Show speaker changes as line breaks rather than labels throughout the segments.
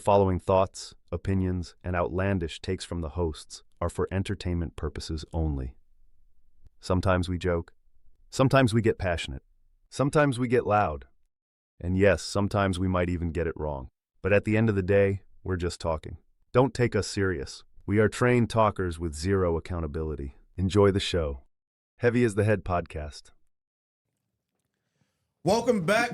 following thoughts, opinions, and outlandish takes from the hosts are for entertainment purposes only. Sometimes we joke. Sometimes we get passionate. Sometimes we get loud. And yes, sometimes we might even get it wrong. But at the end of the day, we're just talking. Don't take us serious. We are trained talkers with zero accountability. Enjoy the show. Heavy as the Head podcast.
Welcome back.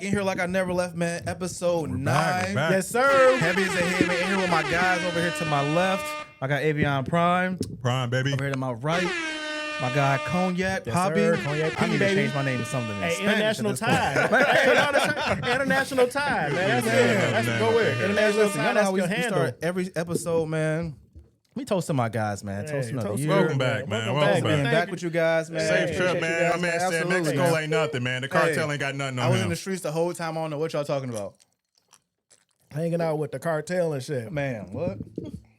In here like I never left, man. Episode 9.
Back.
Yes, sir. Heavy as the Head, man. In here with my guys over here to my left. I got Avion Prime.
Prime, baby.
Over here to my right. My guy Cognac,
Yes,
Poppy.
sir. Cognac
I
P,
need to
baby.
change my name to something.
Hey,
Spanish
international
at this point.
time. Hey, international time, man. That's it. That's go with it. International
Listen, y'all
time.
know
That's
how we
your handle.
start every episode, man. We toast to my guys, man. Toast to another
toast
year.
Welcome back, man. Welcome
Being
back.
back with you guys, man.
Safe
Hey,
trip,
appreciate
man.
you
My
guys,
man said
absolutely,
Mexico
man.
ain't nothing, man. The cartel ain't got nothing on
I was
him.
in the streets the whole time. I don't know what y'all talking about.
Hanging out with the cartel and shit.
Man, what?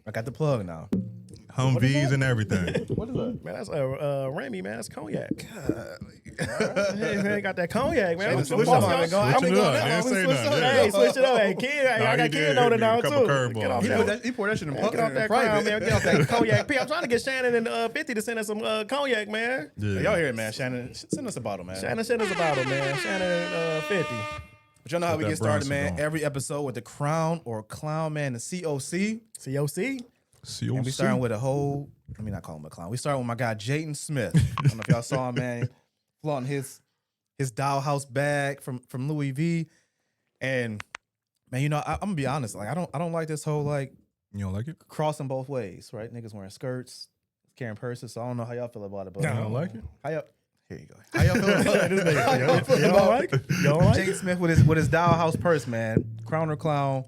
I got the plug now.
Humvees and everything.
What is that?
Man, that's Remy, man. That's cognac. Hey, man, got that cognac, man.
Hey, switch it up, man.
Switch it up. Didn't say nothing.
Hey, switch it up. Hey, kid, I
Nah, he
got
did.
kid on it now,
A couple
too.
curveballs.
Get off
He
that.
He poured that shit in
Get off that crown, man. Get off that cognac. P. I'm trying to get Shannon and 50 to send us some cognac, man.
Yeah.
Y'all hear it, man. Shannon, send us a bottle, man.
Shannon send us a bottle, man. Shannon 50.
But y'all know how we
that
get started,
Bronson
man.
going.
Every episode with the crown or clown, man, the COC.
COC?
And we starting with a whole, let me not call him a clown. We starting with my guy, Jaden Smith. I don't know if y'all saw him, man. Flaunting his Dollhouse bag from Louis V. And, man, you know, I'm going to be honest. Like, I don't like this whole, like,
You don't like it?
crossing both ways, right? Niggas wearing skirts, carrying purses. So I don't know how y'all feel about it. But
You don't like it?
How y'all, here you go. How y'all feel about it?
You don't like it? You don't like
Jaden
it?
Smith with his Dollhouse purse, man. Crown or clown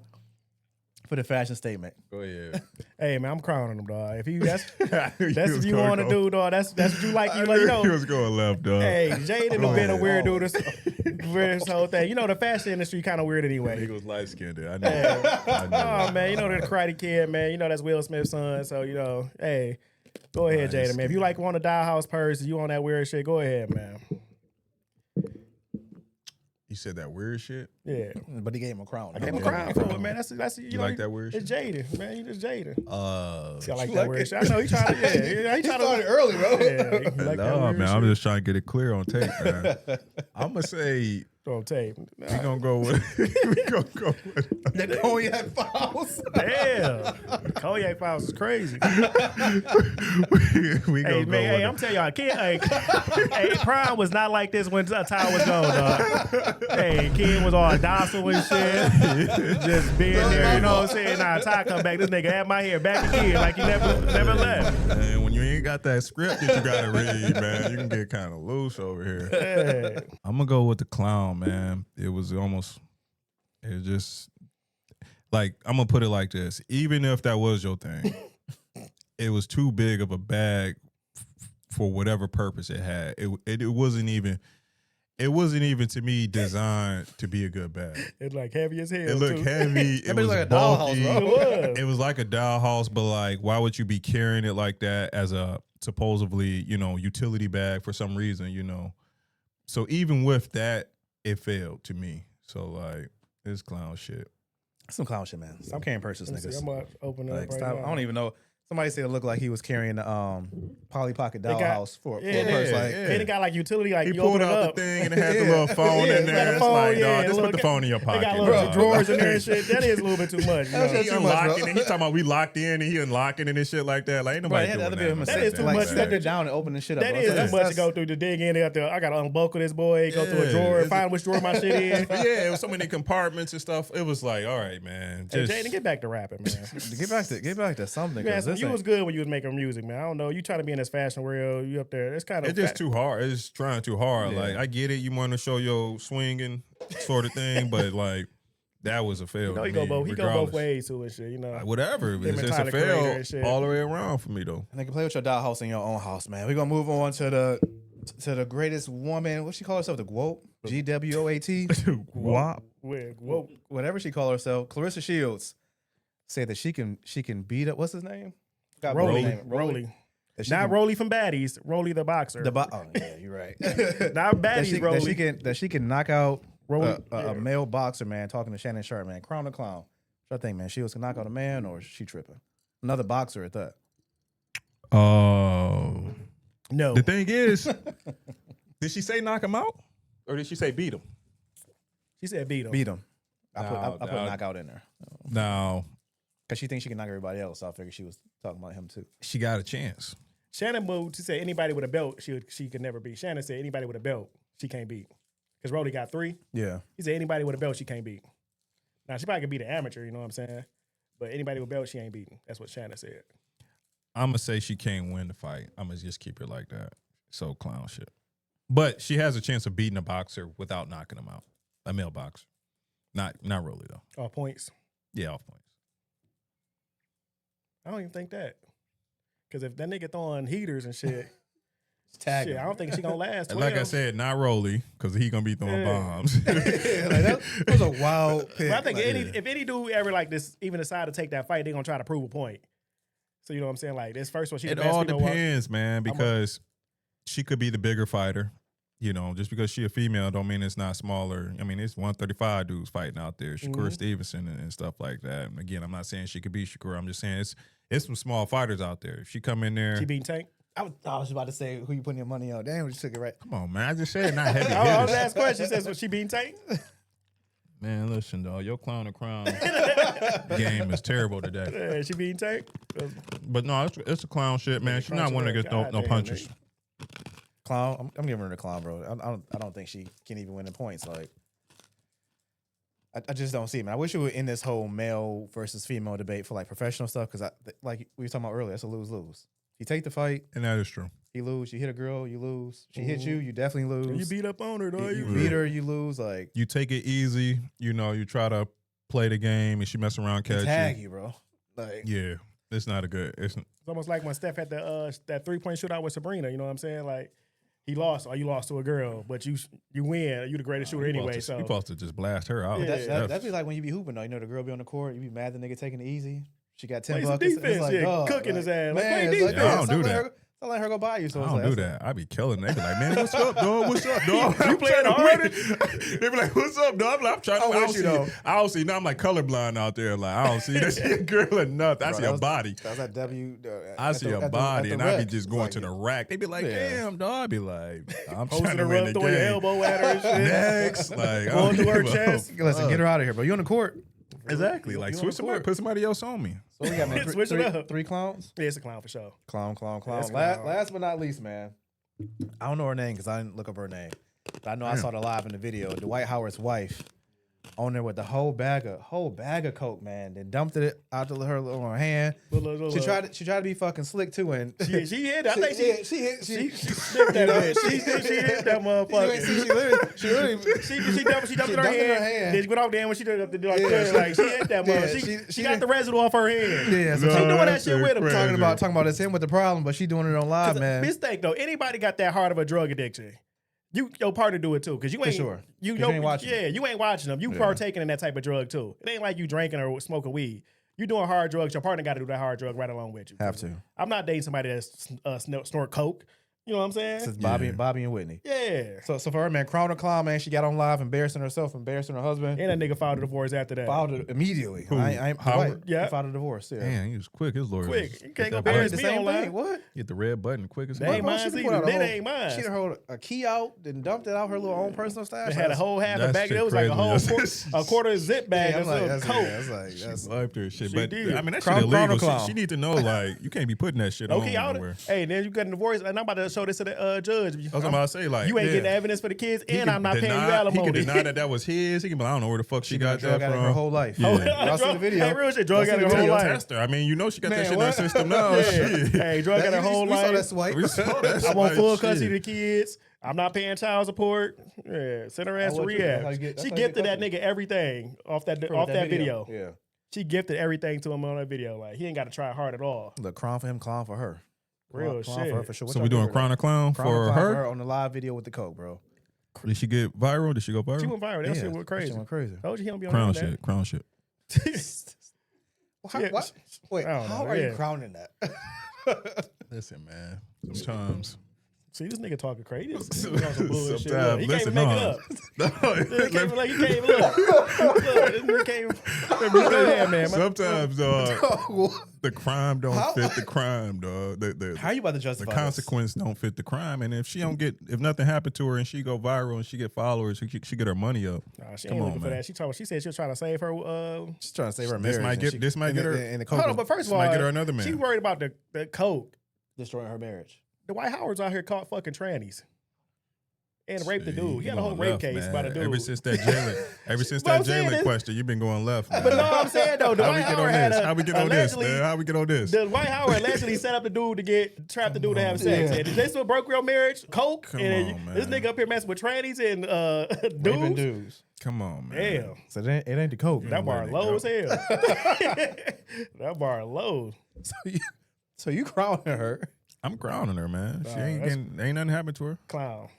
for the fashion statement.
Go ahead.
Hey, man, I'm crowning him, dog. If you that's
He
what
was
you
gonna
want to
go-
do, dog. That's what you like. You
I
like, you
knew he
know.
was going left, dog.
Hey, Jaden
Go
has been a
ahead.
weird dude this whole thing. You know, the fashion industry kind of weird
He
anyway.
was light skinned. I know.
Oh, man, you know the Karate Kid, man. You know that's Will Smith's son. So, you know, hey, go ahead,
Nice.
Jaden, man. If you like want a Dollhouse purse, you on that weird shit, go ahead, man.
You said that weird shit?
Yeah.
But he gave him a crown.
I gave him a crown for it, man. That's you know,
like that weird
It's Jaden, man. You just Jaden. See, I like
you
that
like
weird
it?
shit. I know he trying to, he trying to.
early, bro.
Yeah, he like that
No,
weird
man.
shit.
I'm just trying to get it clear on tape, man. I'm going to say
on tape.
we going to go with we gonna go with
The cognac files.
Damn. Cognac Files is crazy.
we
Hey,
gonna
man,
go
hey,
with
I'm telling y'all, Kid, hey, Prime was not like this when Ty was gone, dog. Hey, Kid was all docile and shit. Just being there, you know what I'm saying? Nah, Ty come back, this nigga had my hair back again like he never left.
And when you ain't got that script that you gotta read, man, you can get kind of loose over here.
Hey.
I'm gonna go with the clown, man. It was just like, I'm gonna put it like this. Even if that was your thing, it was too big of a bag for whatever purpose it had. It wasn't even to me designed to be a good bag.
It's like heavy as hell.
It looked
too.
heavy. It
That
was
bitch like a
bulky.
dollhouse, bro.
It was.
It was like a dollhouse, but like, why would you be carrying it like that as a supposedly, you know, utility bag for some reason, you know? So even with that, it failed to me. So like, it's clown shit.
Some clown shit, man. Stop carrying purses,
Let me see,
niggas.
I'm about to open it
Like,
up right
stop.
now.
I don't even know. Somebody said it looked like he was carrying a Polly Pocket
got-
Dollhouse for a
yeah,
purse. Like,
yeah.
And it got like utility, like
He
you
pulled
open it
out
up.
the thing and it had the little phone
Yeah,
in
it's got
there.
a
It's
phone,
like,
yeah,
dog, just
little-
put the phone in your
They
pocket.
got little
dog.
drawers in there and shit. That is a little bit too much. You know?
That's
He
too much,
unlocking
bro.
it. He talking about we locked in and he unlocking it and shit like that. Like, ain't nobody
Right, had the
doing
other bit of
that.
That is too
like,
much.
set it down and open the shit up.
That
bro.
is
So
too much to go through the dig in. I got to unbuckle this boy, go through a
Yeah,
drawer,
it's-
find which drawer my shit is.
Yeah, it was so many compartments and stuff. It was like, all right, man.
Hey,
Just,
Jaden, get back to rapping, man.
Get back to something.
Man,
'Cause this
you
ain't-
was good when you was making music, man. I don't know. You trying to be in this fashion world. You up there. It's kind of
it's just too hard. It's trying too hard.
Yeah.
Like, I get it. You want to show your swinging sort of thing, but like, that was a fail.
You know,
to
he go
me,
both
regardless.
ways too and shit. You know.
Like, whatever.
Him
It's
and
just a
Tyler, Creator
fail
and shit.
all the way around for me, though.
And they can play with your dollhouse in your own house, man. We're gonna move on to the greatest woman. What she call herself? The GWOAT? GWOAT?
Wop.
Whoa.
Whatever she call herself. Claressa Shields said that she can beat up. What's his name? Got
Rolly.
name.
Rolly.
That she
Not
can-
Rolly from Baddies. Rolly the boxer.
Oh yeah, you're right.
Not
that
Baddies, Rolly.
she can knock out A male boxer, man, talking to Shannon Sharp, man. Crown or clown? What I think, man? Shields can knock out a man, or is she tripping? Another boxer at that.
Oh.
No.
The thing is, did she say knock him out? Or did she say beat him?
She said beat him.
Beat him. I
No,
put knockout in there.
No.
Because she thinks she can knock everybody else. So I figured she was talking about him too.
She got a chance.
Shannon moved to say anybody with a belt she could never beat. Shannon said anybody with a belt she can't beat. Because Rolly got 3.
Yeah.
He said anybody with a belt she can't beat. Now she probably could beat an amateur, you know what I'm saying? But anybody with a belt she ain't beating. That's what Shannon said.
I'm going to say she can't win the fight. I'm going to just keep it like that. So clown shit. But she has a chance of beating a boxer without knocking him out. A male boxer. Not Rolly, though.
All points.
Yeah, off points.
I don't even think that. Because if that nigga throwing heaters and shit,
Tag
shit,
him.
I don't think she gonna last 12.
Like I said, not Rolly, because he going to be throwing bombs.
Like that was a wild pick.
But I think
like,
if any dude ever like this even decide to take that fight, they gonna try to prove a point. So you know what I'm saying? Like this first one, she the
It
best
all
female
depends, man, because she could be the bigger fighter. You know, just because she a female don't mean it's not smaller. I mean, it's 135 dudes fighting out there, Shakur Stevenson and stuff like that. And again, I'm not saying she could be Shakur. I'm just saying it's some small fighters out there. If she come in there,
She beating Tank.
I was about to say who you putting your money on. Damn, you took it right.
come on, man. I just said not heavy
I was
hitters.
asked question. She says, "Was she beating Tank?"
Man, listen, dog. Your clown and crown game is terrible today.
Yeah, she beating Tank.
But no, it's a clown shit, man. She's not one that gets no
Goddamn,
punches.
Clown. I'm giving her the clown, bro. I don't think she can even win the points. Like, I just don't see it, man. I wish we were in this whole male versus female debate for like professional stuff because like we were talking about earlier, that's a lose-lose. You take the fight,
And that is true.
you lose. You hit a girl, you lose. She hit you, you definitely lose.
You beat up on her, though.
You beat her, you lose. Like,
You take it easy. You know, you try to play the game and she mess around, catch
tag
you.
you, bro. Like,
Yeah, it's not a good. It's
It's almost like when Steph had that 3-point shootout with Sabrina. You know what I'm saying? Like he lost, or you lost to a girl, but you win. You the greatest shooter anyway.
you
So
supposed to just blast her out.
Yeah.
that'd be like when you be hooping, though. You know, the girl be on the court, you be mad the nigga taking it easy. She got 10
Play some
buckets. It's
defense,
like,
yeah,
dog,
cooking his ass. Like,
Man,
play
it's like,
defense. I don't
stop
do
letting
that.
Don't let her go by you. So
I
it's
don't
like,
do that. I be killing. They be like, man, what's up, dog? What's up, dog?
You
I'm
playing
trying to
harder?
win. They be like, what's up, dog? I'm trying to
I'm
I don't
with you,
see.
though.
I don't see. Now I'm like colorblind out there. Like I don't see that shit, girl or nothing. I
Bro,
see
that
a
was-
body.
That's that W.
I see a body, and I be just going to the
the
rack. They be like,
Yeah.
damn, dog. I be like, I'm
posting
trying
a
to win
rub,
the
throwing your
game.
elbow at her and shit.
Next, like I
Going
don't
through her
give a
chest.
Listen, get her out of here, bro. You on the court?
Exactly.
You
Like
on
switch
the
somebody,
court.
put somebody else on me.
So we got man,
Switch it up.
three clowns.
Yeah, it's a clown for sure.
Clown.
That's
Last,
clown.
last but not least, man. I don't know her name because I didn't look up her name. But I know I saw it live in the video. Dwight Howard's wife on there with the whole bag of coke, man. Then dumped it out to her little hand. She tried to be fucking slick too, and
She hit. I think
she
slipped that bitch. She hit that motherfucker.
she literally
She dumped it in her hand. Then she went off there when she did the like,
Yeah,
like she hit that motherfucker.
yeah,
She got the residue off her hand.
yeah. So
She doing that
that's
shit with him.
crazy.
talking about it's him with the problem, but she doing it on live, man.
Mistake though. Anybody got that hard of a drug addiction? Your partner do it too, because you ain't
sure.
You
'Cause you ain't watching
Yeah, you ain't watching them. You partaking in that type of drug too. It ain't like you drinking or smoking weed. You doing hard drugs. Your partner got to do that hard drug right along with you.
Have to.
I'm not dating somebody that's snort coke. You know what I'm saying?
Since Bobby and Whitney.
Yeah.
So for her, man, Crown or Clown, man, she got on live embarrassing herself, embarrassing her husband.
And that nigga filed a divorce after that.
Filed it immediately.
Who? Howard?
Dwight,
Yeah.
he filed a divorce. Yeah.
Damn, he was quick. His lawyer.
Quick.
was-
You can't
hit
go
that
bury
button.
his
the
me
same
online.
thing. What?
Hit the red button quick as
They
hell.
ain't mine
She
either.
put out
That ain't mine.
She done a key out, then dumped it out her little own personal stash.
They had a whole half a
That's
bag.
shit
It was like a
crazy.
whole quarter zip bag
Yeah, I'm
of
like,
some
that's,
coke.
yeah, that's like that's
Life there shit.
She
But
did.
I mean that
Crown-
shit
Crown or
illegal.
Clown?
She need to know like you can't be putting that shit on
Okay, out
anywhere.
hey, then you got a divorce, and I'm about to show this to the judge.
I was about to say like
You ain't
yeah.
getting evidence for the kids,
He
and
can
I'm not paying you
deny-
alimony.
He can deny that was his. He can be like, I don't know where the fuck she got that
drug addict
from.
her whole life.
Yeah.
Y'all see the video?
Hey, real shit. Drug
Y'all see
addict
the
her whole
video?
life.
Test her. I mean, you know she got
Man,
that shit in
what?
her system now.
Yeah.
Shit.
Hey, drug addict her whole
We saw that
life.
swipe.
We saw that
I want
swipe
full
shit.
custody of the kids. I'm not paying child support. Yeah, send her ass to
what you- that's how
rehab.
you get- that's
She
how you get
gifted that
custody.
nigga everything off that video.
Yeah.
She gifted everything to him on that video. Like he ain't got to try hard at all.
Look, Crown for him, Clown for her.
Real
Clown
shit.
for her for sure. What
So
y'all
we doing
give her
Crown or Clown
that? Crown or
for
Clown
her?
on the live video with the coke, bro.
Did she get viral? Did she go viral?
She went viral. That shit went
that
crazy.
shit went crazy.
Told you he don't be on
Crown
the internet.
shit. Crown shit.
How,
Yeah,
what? Wait,
I don't
how
know,
are you
yeah.
crowning that?
Listen, man. Sometimes
See, this nigga talking crazy. He just on some bullshit.
Sometimes,
Look, he can't
listen,
even make
no.
it up.
No,
He can't even look. This nigga can't even. Go ahead, man.
sometimes, the crime don't fit the crime, dog.
How you about to
The
justify
consequence don't fit the crime, and if if nothing happened to her and she go viral and she get followers, she get her money up.
Nah, she
Come
ain't
on,
looking for
man.
that. She said she was trying to save her.
She's trying to save her
This
marriage.
might get this might get her.
in the
Hold on,
coke
but first of
might
all,
get her another man.
She worried about the coke.
destroying her marriage.
Dwight Howard's out here caught fucking trannies. And raped the
See,
dude. He
you
had a whole
going
rape
left,
case
man.
by the dude.
Ever since that Jalen,
But I'm saying this-
question, you've been going left. Man.
But no, I'm saying though,
How
Dwight
we get
Howard
on
had
this?
a,
How we get on this,
allegedly-
man? How we get on this?
Dwight Howard allegedly set up the dude to trap the dude to have sex.
Yeah.
And they still broke your marriage, coke,
Come
and
on,
this
man.
nigga up here messing with trannies and
Raping
dudes.
dudes.
Come on, man.
Damn,
So it ain't the coke.
that bar
letting it
low
go.
as hell. That bar low.
So you crowning her.
I'm grounding her, man. She ain't
that's-
ain't nothing happened to her.
Clown.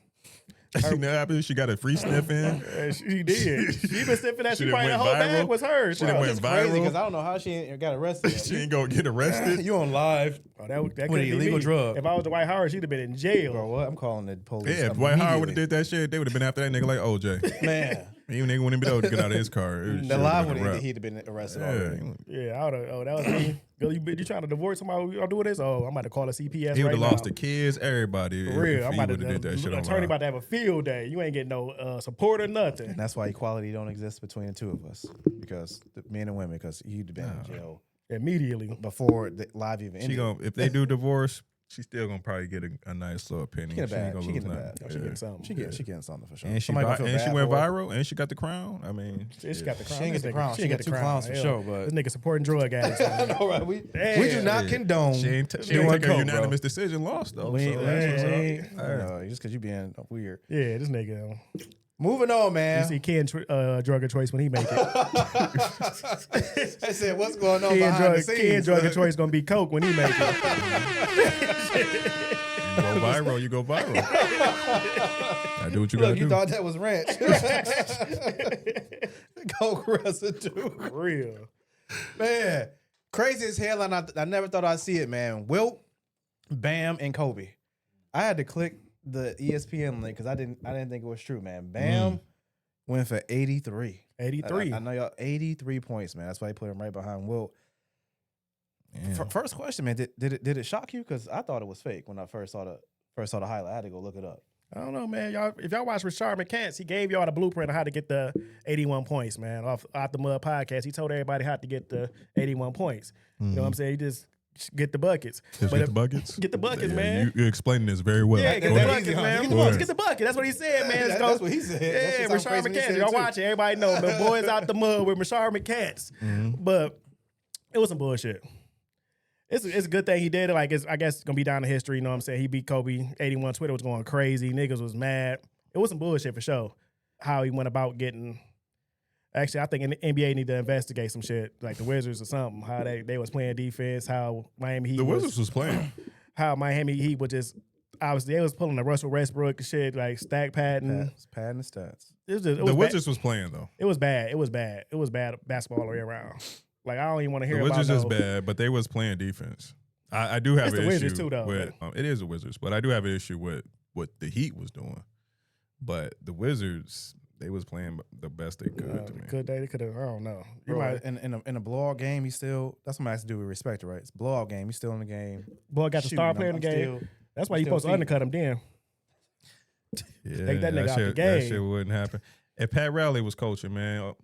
She nothing happened. She got a free sniff in.
She did. She been sniffing that.
She
She
done
probably the
went
whole bag
viral.
was hers.
She done
Bro.
went
It's crazy
viral.
because I don't know how she ain't got arrested.
She ain't gonna get arrested.
You on live.
Oh, that
With
could
an
be
illegal
me.
drug.
If I was Dwight Howard, she'd have been in jail.
Bro, what? I'm calling the police.
Yeah, if Dwight Howard would have
immediately.
did that shit, they would have been after that nigga like OJ.
Man,
Even nigga wouldn't be able to get out of his car.
the live would he'd have been arrested already.
Yeah,
Yeah, I would have. Oh, that was me. Girl, you trying to divorce somebody? I'm doing this. Oh, I'm about to call a CPS.
he would
right
have
now.
lost the kids, everybody.
For real,
if
I'm
he
about
would have did that shit
to
on
attorney
live.
about to have a field day. You ain't getting no support or nothing.
And that's why equality don't exist between the two of us, because the men and women, because he'd have been in jail
Immediately.
before the live even
She
ended.
gonna if they do divorce, she's still gonna probably get a nice little penny.
She get a bag.
ain't gonna
She
lose
getting a
nothing.
bag.
Oh, she getting something.
She getting something for sure.
And she
Somebody gonna feel
and she
bad
went
for her.
viral and she got the crown. I mean,
She got the crown.
She ain't get the
This
crown.
nigga-
She got
the
two crowns for
Hell,
sure, but-
this nigga supporting drug addicts.
I know, right? We do not
Yeah.
condone.
she ain't
doing
taking a
coke,
unanimous
bro.
decision lost though.
We
So
ain't-
that's what's up.
ain't-
Hey.
no, just because you being weird.
Yeah, this nigga.
Moving on,
You
man.
see Ken drug of choice when he make it.
I said, what's going on
Ken
behind the
Ken
scenes?
drug of choice gonna be coke when he make it.
You go viral, you go viral. I do what you gotta
Look, you
do.
thought that was ranch. Coke residue.
For real.
Man, crazy as hell, and I never thought I'd see it, man. Wilt, Bam, and Kobe. I had to click the ESPN link because I didn't think it was true, man. Bam went for 83.
83.
I know y'all 83 points, man. That's why he put him right behind Wilt.
Yeah.
First question, man, did it shock you? Because I thought it was fake when I first saw the highlight. I had to go look it up.
I don't know, man. Y'all, if y'all watch Rashard McCants, he gave y'all the blueprint on how to get the 81 points, man. Off the Mud podcast, he told everybody how to get the 81 points. You know what I'm saying? He just get the buckets.
Just
But
get
if-
the buckets.
Get the buckets,
Yeah,
man.
You're explaining this very well.
Yeah, get
Go
the
ahead.
buckets,
Easy,
man.
huh?
Get
Go
the,
ahead.
get the bucket. That's what he said, man. Let's go.
That's what he said. That
Yeah,
shit sound
Rashard
crazy when he
McCants.
said
Y'all
it, too.
watch it. Everybody know the boys out the mud with Rashard McCants. But it was some bullshit. It's a good thing he did it. Like, I guess it's going to be down to history. You know what I'm saying? He beat Kobe. 81. Twitter was going crazy. Niggas was mad. It was some bullshit for sure. How he went about getting... Actually, I think the NBA need to investigate some shit, like the Wizards or something. How they was playing defense. How Miami Heat
The Wizards was playing.
how Miami Heat was just... Obviously, they was pulling the Russell Westbrook shit, like stack padding.
Padding the stats.
It was just... It
The
was bad.
Wizards was playing though.
It was bad. It was bad. It was bad basketball all the way around. Like, I don't even want to hear
The
about
Wizards is
no-
bad, but they was playing defense. I do have
It's
an
the
issue
Wizards too, though.
with it is the Wizards, but I do have an issue with what the Heat was doing. But the Wizards, they was playing the best they could to me.
Could they could have? I don't know. You
Bro,
might.
in a blowout game, he still. That's what I have to do with respect, right? It's a blowout game. He's still in the game.
Boy got the star player in the game. That's why you supposed to undercut him then.
Yeah,
Take that nigga out the
shit,
game.
That shit wouldn't happen. If Pat Riley was coaching, man,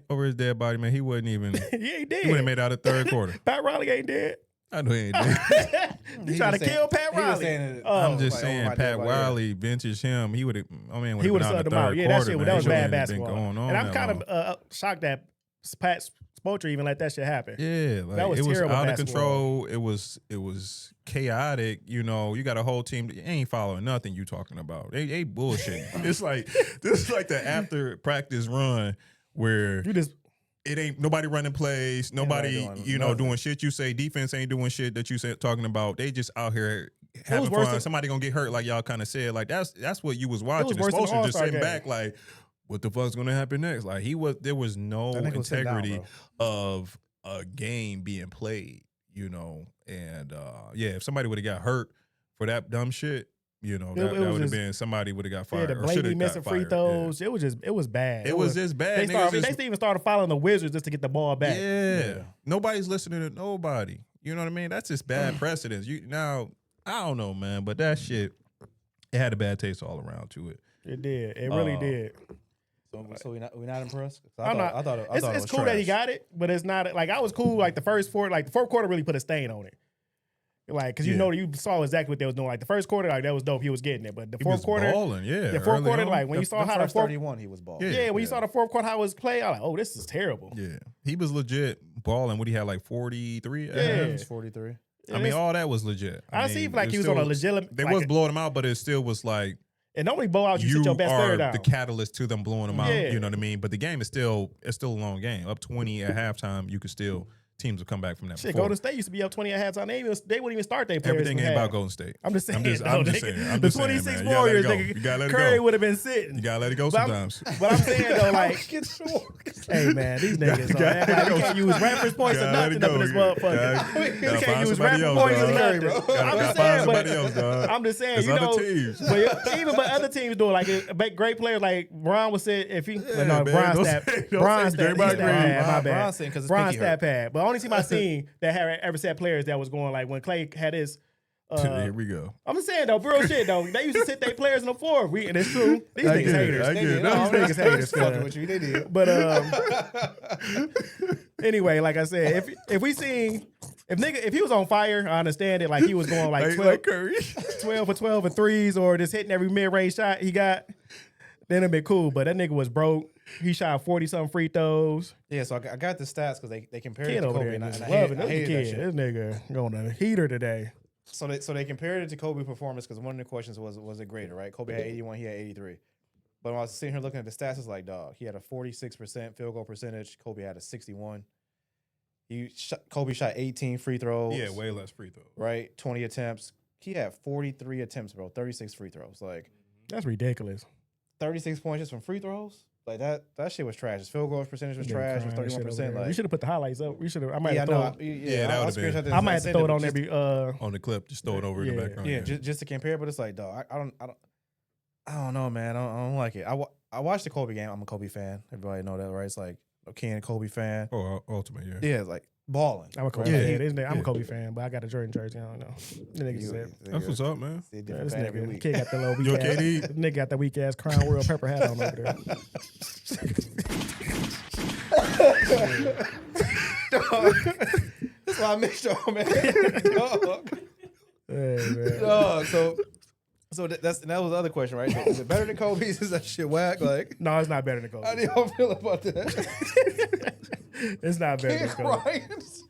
over his dead body, man, he wouldn't even.
He ain't
He wouldn't
dead.
have made out a third quarter.
Pat Riley ain't dead.
I know he ain't dead.
You trying to kill Pat Riley?
I'm just
like,
saying,
my
Pat
dead body.
Riley, vintage him. He would have. I mean,
He would
been
have
out
subbed
the
him out.
third
Yeah, that
quarter,
shit.
man.
That was
He
bad
wouldn't have
basketball.
been going on
And I'm
that
kind
long.
of shocked that Pat Spoelstra even let that shit happen.
Yeah, like,
That was
it was
terrible
out of
basketball.
control. It was chaotic. You know, you got a whole team that ain't following nothing you talking about. They bullshit. It's like this is like the after practice run where
You just
it ain't nobody running plays, nobody
doing
doing
nothing.
shit you say. Defense ain't doing shit that you say talking about. They just out here having
worse
fun.
than-
Somebody gonna get hurt, like y'all kind of said. Like that's what you was watching.
worse than the
Just
All-Star
sitting
game.
back like, what the fuck's gonna happen next? Like there was no
That nigga was sitting down,
integrity
bro.
of a game being played, and if somebody would have got hurt for that dumb shit, You know,
It
that
was
would have
just-
been somebody would have got
Yeah,
fired.
the
or should
blatantly
have
missing
got
free
fired.
throws. It was just bad.
It was just bad.
They
Niggas just-
even started following the Wizards just to get the ball back.
Yeah. Nobody's listening to nobody. You know what I mean? That's just bad precedence. Now, I don't know, man, but that shit, it had a bad taste all around to it.
It did. It really did.
So we not impressed.
I'm not.
I thought it
It's
was
cool that he
trash.
got it, but it's not like I was cool. Like the fourth quarter really put a stain on it. Like, cause you saw exactly what they was doing. Like the first quarter, like that was dope. He was getting it, but the fourth quarter,
balling, yeah.
the fourth
early
quarter,
on.
like when you saw how the
first
fourth,
31, he was balling.
Yeah.
when you saw the fourth quarter how it was played, I was like, oh, this is terrible.
Yeah. He was legit balling. What he had, like 43?
Yeah.
It was 43.
I mean, all that was legit.
I see like
it
he was
still,
on a legitimate.
They
like,
was blowing him out, but it still was like,
and normally blow out, you sit your best
are
player down.
the catalyst to them blowing them out.
Yeah.
You know what I mean? But the game is still a long game. Up 20 at halftime, you could still teams will come back from that.
Shit,
before.
Golden State used to be up 20 at halftime. They wouldn't even start their players.
Everything
from
ain't
half.
about Golden State.
I'm just saying.
I'm just saying.
The 26
man.
Warriors,
You gotta let it go. You gotta let it
Curry
go.
would have been sitting.
You gotta let it go
But
sometimes.
But I'm saying though, like, hey man, these niggas, you can't use reference points or
Gotta let
nothing
it
up in this
go.
motherfucker. You
Gotta
can't
find
use
somebody
reference
else,
points or
dog.
nothing.
Gotta
I'm just
find
saying,
somebody else, dog.
I'm just saying,
There's
you know,
other teams.
but even but other teams do it. Like great players, like Bron was said, if he
man,
Bron
don't
stat,
say- don't
Bron
say
stat,
Draymond
he's
Green.
pad, my bad.
Bron saying 'cause his
Bron
pinky
stat
hurt.
pad. But the only team I seen that had ever set players that was going like when Clay had his.
Here we go.
I'm just saying though, real shit though. They used to sit their players in the floor. And it's true. These
I
niggas
get it,
haters.
I get it.
These
No,
niggas haters.
Fucking
cuz.
with you, they did.
But anyway, like I said, if he was on fire, I understand it. Like he was going like 12,
Curry.
12 for 12 for threes or just hitting every mid-range shot he got, then it'd be cool. But that nigga was broke. He shot 40-something free throws.
Yeah, so I got the stats because they compared it
Kid
to
over
Kobe.
there
And I
just
hated
loving it.
that
Kid,
shit.
this nigga going to heater today.
So they compared it to Kobe performance because one of the questions was it greater, right? Kobe had 81, he had 83. But when I was sitting here looking at the stats, it's like, dog, he had a 46% field goal percentage. Kobe had a 61. Kobe shot 18 free throws.
Yeah, way less free throws.
Right, 20 attempts. He had 43 attempts, bro. 36 free throws. Like
That's ridiculous.
36 points just from free throws. Like that shit was trash. His field goal percentage was trash. It was 31%. Like
we should have put the highlights up. We should have. I might
yeah,
have
no,
thrown.
that would've been-
I might have to throw it on
just,
every.
On the clip, just throw it over in the
Yeah.
background.
Yeah, just to compare, but it's like, dog, I don't know, man. I don't like it. I watched the Kobe game. I'm a Kobe fan. Everybody know that, right? It's like a Ken Kobe fan.
Oh, ultimate, yeah.
Yeah, it's like balling.
I'm a Kobe
Yeah.
fan. I'm a
Yeah.
Kobe fan, but I got a Jordan jersey. I don't know. The nigga said.
That's what's up, man.
See a
Yeah,
different
this
fan every
nigga
week.
kid got the little
You
weak
okay,
ass.
D?
Nigga got the weak ass Crown Royal pepper hat on over there.
That's why I mixed y'all, man. Dog.
Hey, man.
Dog. So that was the other question, right? Is it better than Kobe's? Is that shit whack? Like,
No, it's not better than Kobe.
how do y'all feel about that?
It's not better than Kobe.
Right?
This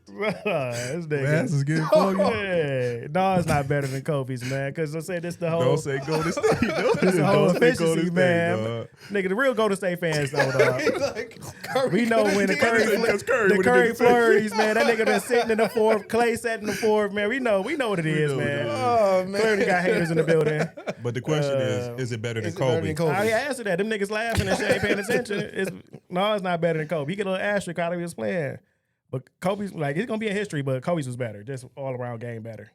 nigga.
Man, this is getting funny.
Hey, no, it's not better than Kobe's, man. Because I say this the whole,
Don't say Golden State.
this the whole
Don't say Golden
efficiency,
State,
man.
dog.
Nigga, the real Golden State fans know, dog.
Like, Curry
We know when the Curry,
Because Curry
the
would've
Curry
been-
flurries, man. That nigga been sitting in the fourth. Clay sat in the fourth, man. We know what it is,
know what it
man.
is.
Oh man.
Clearly got haters in the building.
But the question is it better than
Is it better
Kobe?
than Kobe?
I already answered that. Them niggas laughing and shit ain't paying attention. No, it's not better than Kobe. He get a little asterisk out of his playing. But Kobe's, like, it's going to be a history, but Kobe's was better. Just all around game better.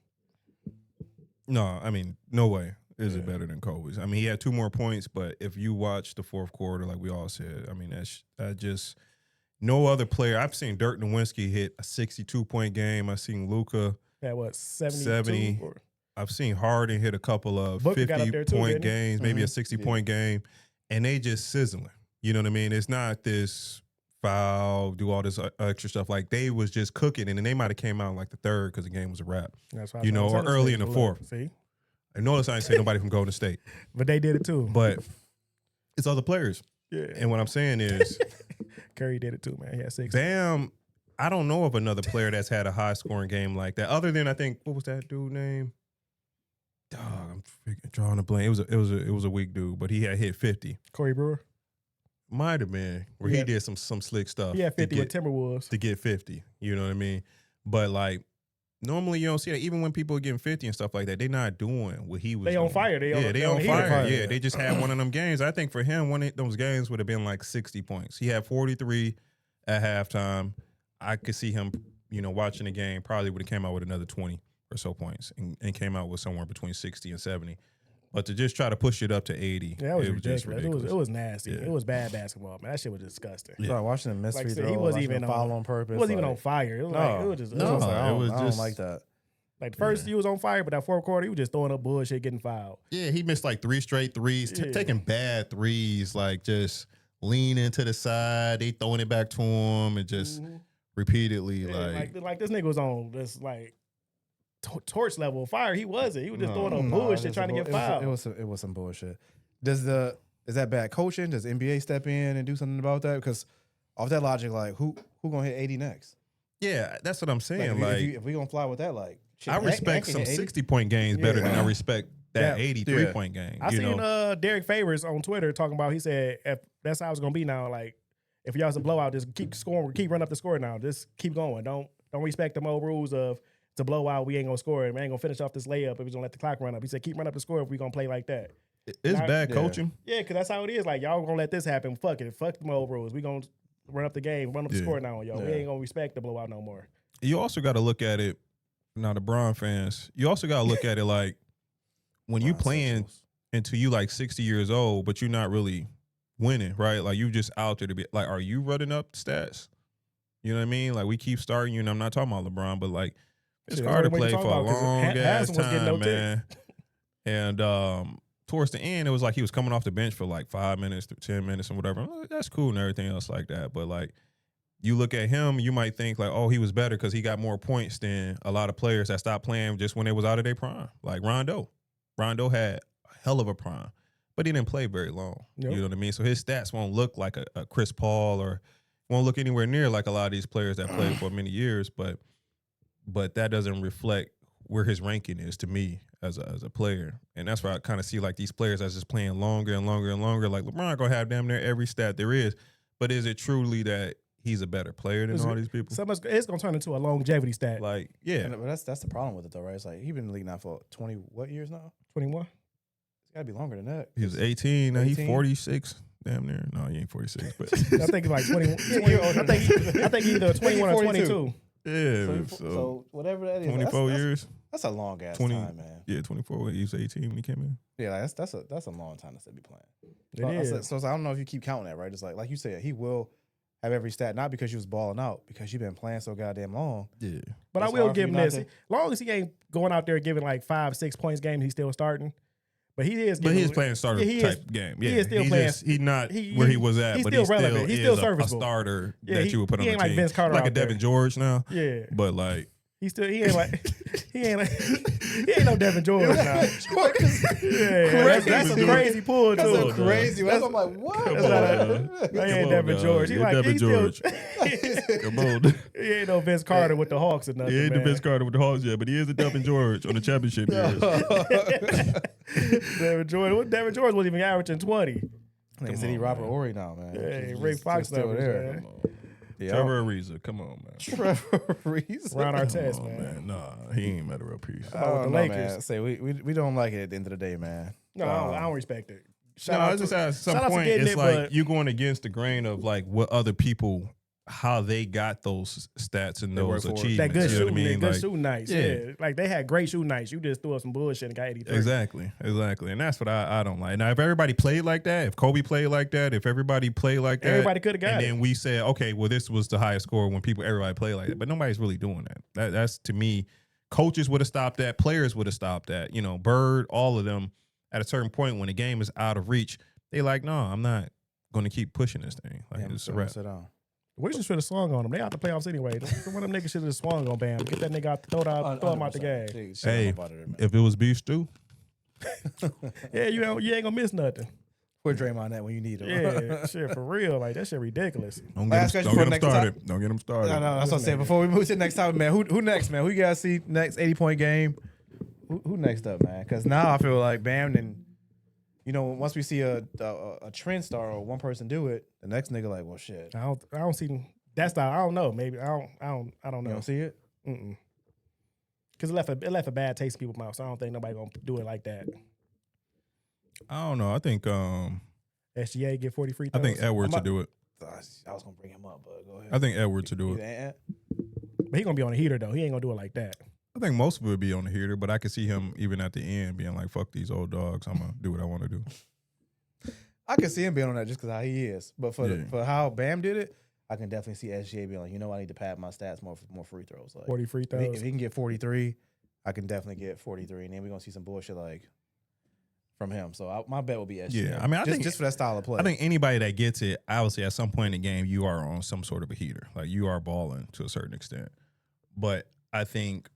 No, I mean, no way is it better than Kobe's. I mean, he had 2 more points, but if you watch the fourth quarter, like we all said, I mean, that just no other player. I've seen Dirk Nowitzki hit a 62-point game. I've seen Luka
That what, 72?
70.
Or-
I've seen Harden hit a couple of
Booker got up there too,
50-point
didn't he?
games, maybe a 60-point game, and they just sizzling. You know what I mean? It's not this foul, do all this extra stuff. Like, they was just cooking, and then they might have came out like the third because the game was a wrap.
That's why
You know, or early in the fourth.
See?
I notice I ain't say nobody from Golden State,
But they did it too.
but it's other players.
Yeah.
And what I'm saying is,
Curry did it too, man. He had 6.
Bam, I don't know of another player that's had a high-scoring game like that, other than, I think, what was that dude name? Dog, I'm freaking drawing a blank. It was a weak dude, but he had hit 50.
Corey Brewer.
Might have been where he did some slick stuff.
He had 50
to
with Timberwolves.
get 50. You know what I mean? But like normally you don't see that. Even when people are getting 50 and stuff like that, they're not doing what he was.
They
doing.
on fire. They on
on
heat.
fire.
Yeah.
Yeah, they just had one of them games. I think for him, one of those games would have been like 60 points. He had 43 at halftime. I could see him, watching the game, probably would have came out with another 20 or so points and came out with somewhere between 60 and 70. But to just try to push it up to 80,
Yeah, that was
it was just
ridiculous.
ridiculous.
It was nasty.
Yeah.
It was bad basketball, man. That shit was disgusting.
Yeah.
Sorry, Washington missed
Like I
free
said,
throw.
he wasn't
Washington
even
foul
on-
on purpose.
He wasn't even on
like,
fire. It was
No,
like, it was just,
no,
No,
I
it
don't,
was
I don't
just-
like that.
like the first he was on fire, but that fourth quarter he was just throwing up bullshit, getting fouled.
Yeah, he missed like 3 straight threes,
Yeah.
taking bad threes, like just leaning to the side, they throwing it back to him, and just repeatedly
Yeah, like this nigga was on this like torch level of fire. He wasn't. He was just throwing up bullshit, trying to get fouled.
It was some bullshit. Is that bad coaching? Does NBA step in and do something about that? Because off that logic, like who gonna hit 80 next?
yeah, that's what I'm saying.
Like,
Like,
if we gonna fly with that, like shit,
I
Hank
respect
can
some
hit 80.
60-point games better than I respect that
Yeah.
83-point game.
I
you
seen
know?
Derek Favors on Twitter talking about. He said if that's how it's gonna be now. Like if y'all's a blowout, just keep scoring, keep running up the score now. Just keep going. Don't respect the old rules of it's a blowout. We ain't gonna score it. We ain't gonna finish off this layup if we gonna let the clock run up. He said keep running up the score if we gonna play like that.
It's bad
Yeah.
coaching.
Yeah, because that's how it is. Like y'all gonna let this happen. Fuck it. Fuck the old rules. We gonna run up the game, run up the
Yeah.
score now, yo. We
Yeah.
ain't gonna respect the blowout no more.
You also got to look at it. Now, the Bron fans, you also got to look at it like when you playing until you like 60 years old, but you're not really winning, right? Like you just out there to be like, are you running up stats? You know what I mean? Like we keep starting you, and I'm not talking about LeBron, but like it's
Shit,
hard to
what you
play for
talking
a
about? 'Cause
long ass
Haslam was getting no
time, man. And towards the end, it was like he was coming off the bench for like 5 minutes to 10 minutes and whatever. That's cool and everything else like that. But like you look at him, you might think like, oh, he was better because he got more points than a lot of players that stopped playing just when they was out of their prime. Like Rondo. Rondo had a hell of a prime, but he didn't play very long.
Yep.
You know what I mean? So his stats won't look like a Chris Paul or won't look anywhere near like a lot of these players that played for many years. But that doesn't reflect where his ranking is to me as a player. And that's where I kind of see like these players that's just playing longer and longer and longer. Like LeBron gonna have damn near every stat there is. But is it truly that he's a better player than all these people?
It's gonna turn into a longevity stat.
Like, yeah.
But that's the problem with it though, right? It's like he's been in the league now for 20 what years now?
21.
It's gotta be longer than that.
He was 18, now he's
18?
46. Damn near. No, he ain't 46, but
I think it's like 21. I think either 21 or 22.
yeah.
So whatever that is,
24
that's,
years.
That's a long ass
20
time, man.
Yeah, 24. He was 18 when he came in.
Yeah, like that's a long time to still be playing.
It is.
So I don't know if you keep counting that, right? It's like you said, he will have every stat, not because you was balling out, because you've been playing so goddamn long.
Yeah.
But
It's
I will
hard for
give
you
him
not
this.
to-
As long as he ain't going out there giving like 5-6 points game, he's still starting. But he is.
But
giving,
he's playing starter
he
type
is,
game.
He
Yeah,
is still playing.
He's not
he-
where he was at,
he's
but
still
he's
relevant.
still,
He's
is
still
a
serviceable.
starter
Yeah,
that
he-
you would put on
he
the
ain't like
team.
Vince Carter
like a
out there.
Devin George now.
Yeah.
But like,
He ain't no Devin George now. Yeah, that's a crazy pull too.
That's so crazy. That's I'm like, what?
Come
That ain't Devin George. He
Yeah,
like
Devin
he
George.
still.
Come on.
He ain't no Vince Carter with the Hawks or nothing.
He ain't the
man.
Vince Carter with the Hawks yet, but he is the Devin George on the championship years.
Devin George wasn't even averaging 20.
They said he Robert Ory now, man.
Hey,
Just-
Rick
just
Fox
still
numbers,
there.
man.
Yeah.
Trevor Ariza, come on, man.
Trevor Reese.
Ron Artest,
Come on,
man.
Nah, he ain't met a real piece.
I don't
the
know,
Lakers.
man. Say we don't like it at the end of the day, man.
No, I don't respect it.
No, I just at some
shout out to
point
getting
it's
it,
like
but-
you going against the grain of like what other people, how they got those stats and
They work
those
for it.
achievements.
That good
you know what
shooting,
I mean?
good
Like,
shooting nights.
yeah.
Yeah. Like they had great shooting nights. You just threw up some bullshit and got 83.
Exactly. And that's what I don't like. Now, if everybody played like that, if Kobe played like that, if everybody played like that,
Everybody coulda got
and
it.
then we said, okay, well, this was the highest score when everybody played like that. But nobody's really doing that. That's to me, coaches would have stopped that, players would have stopped that. You know, Bird, all of them. At a certain point, when the game is out of reach, they like, no, I'm not going to keep pushing this thing. Like
Damn,
it's a wrap.
sit down.
We just should have swung on them. They out the playoffs anyway. One of them niggas should have swung on Bam. Get that nigga out, throw him out the game.
Hey, if it was beef stew,
Yeah, you ain't gonna miss nothing.
Put Draymond that when you need him.
Yeah, shit for real. Like that shit ridiculous.
don't
Last
get him,
question for
don't get him
next
started. Don't get him started.
No, that's what I'm saying. Before we move to the next topic, man, who next, man? Who you guys see next 80-point game? Who next up, man? Because now I feel like Bam and once we see a trend star or one person do it, the next nigga like, well, shit.
I don't see that style. I don't know. Maybe I don't
You
know.
don't see it?
Because it left a bad taste in people's mouth. So I don't think nobody gonna do it like that.
I don't know. I think
SGA get 40 free
I
throws.
think Edwards to do it.
I was gonna bring him up, but go ahead.
I think Edwards to do
He's
it.
Ant.
But he gonna be on a heater though. He ain't gonna do it like that.
I think most of it would be on the heater, but I could see him even at the end being like, "Fuck these old dogs. I'm gonna do what I want to do."
I can see him being on that just because how he is. But for how Bam did it, I can definitely see SGA being like, you know, I need to pad my stats more free throws. Like
40 free throws.
If he can get 43, I can definitely get 43, and then we're gonna see some bullshit like from him. So my bet will be SGA.
Yeah, I mean, I think
just for that style of play.
I think anybody that gets it, obviously, at some point in the game, you are on some sort of a heater. Like you are balling to a certain extent. But I think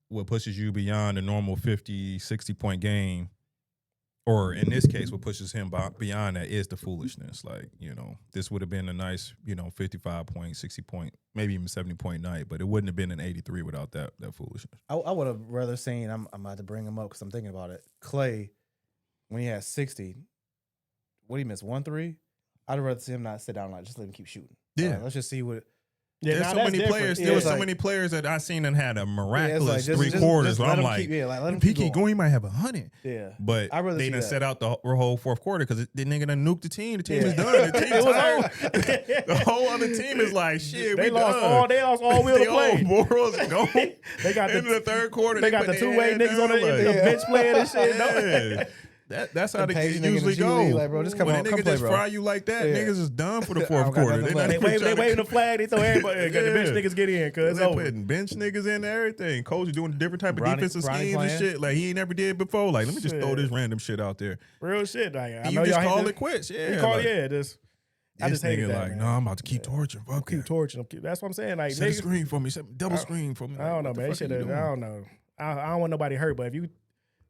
what pushes you beyond a normal 50, 60-point game, or in this case, what pushes him beyond that is the foolishness. Like, you know, this would have been a nice, you know, 55-point, 60-point, maybe even 70-point night, but it wouldn't have been an 83 without that foolishness.
I would have rather seen, I'm about to bring him up because I'm thinking about it, Clay, when he had 60, what did he miss, 1-3? I'd rather see him not sit down, like just let him keep shooting.
Yeah.
Let's just see what.
Yeah,
There's so many players. There was so many players that I seen and had a miraculous
like,
3 quarters. Where I'm
let
like,
him
P
keep
going, he might have 100.
Yeah,
but
I'd rather
they
see
done
that.
set out the whole fourth quarter because the nigga done nuked the team. The team is done. The team tired. The whole other team is like, shit.
They
we
lost
done.
They lost all will to play.
Morals gone.
They got
in the third quarter.
They got the 2-way niggas on the bench playing and shit.
Yeah. That's how they usually go.
Like, bro, just come
when
on,
a
come
nigga
play,
just
bro.
fry you like that,
Yeah.
niggas is done for the
I
fourth
don't got
quarter.
nothing
They
left.
not
They waving the flag. They throw everybody. The bench niggas get in because
they putting bench niggas in and everything. Coach is doing different type of defensive schemes
playing.
and shit like he ain't never did before. Like, let me just throw this random shit out there.
real shit. Like, I
And
know
you just
y'all hate
call
this.
it quits. Yeah,
You call
like,
just. I just hated that.
like,
man.
no, I'm about to keep torching. Fuck
Keep
it.
torching them. That's what I'm saying. Like,
Set a
niggas,
screen for me. Double screen for me.
I don't know,
What the
man.
fuck
Shit,
are
I
you doing?
don't know. I don't want nobody hurt, but if you,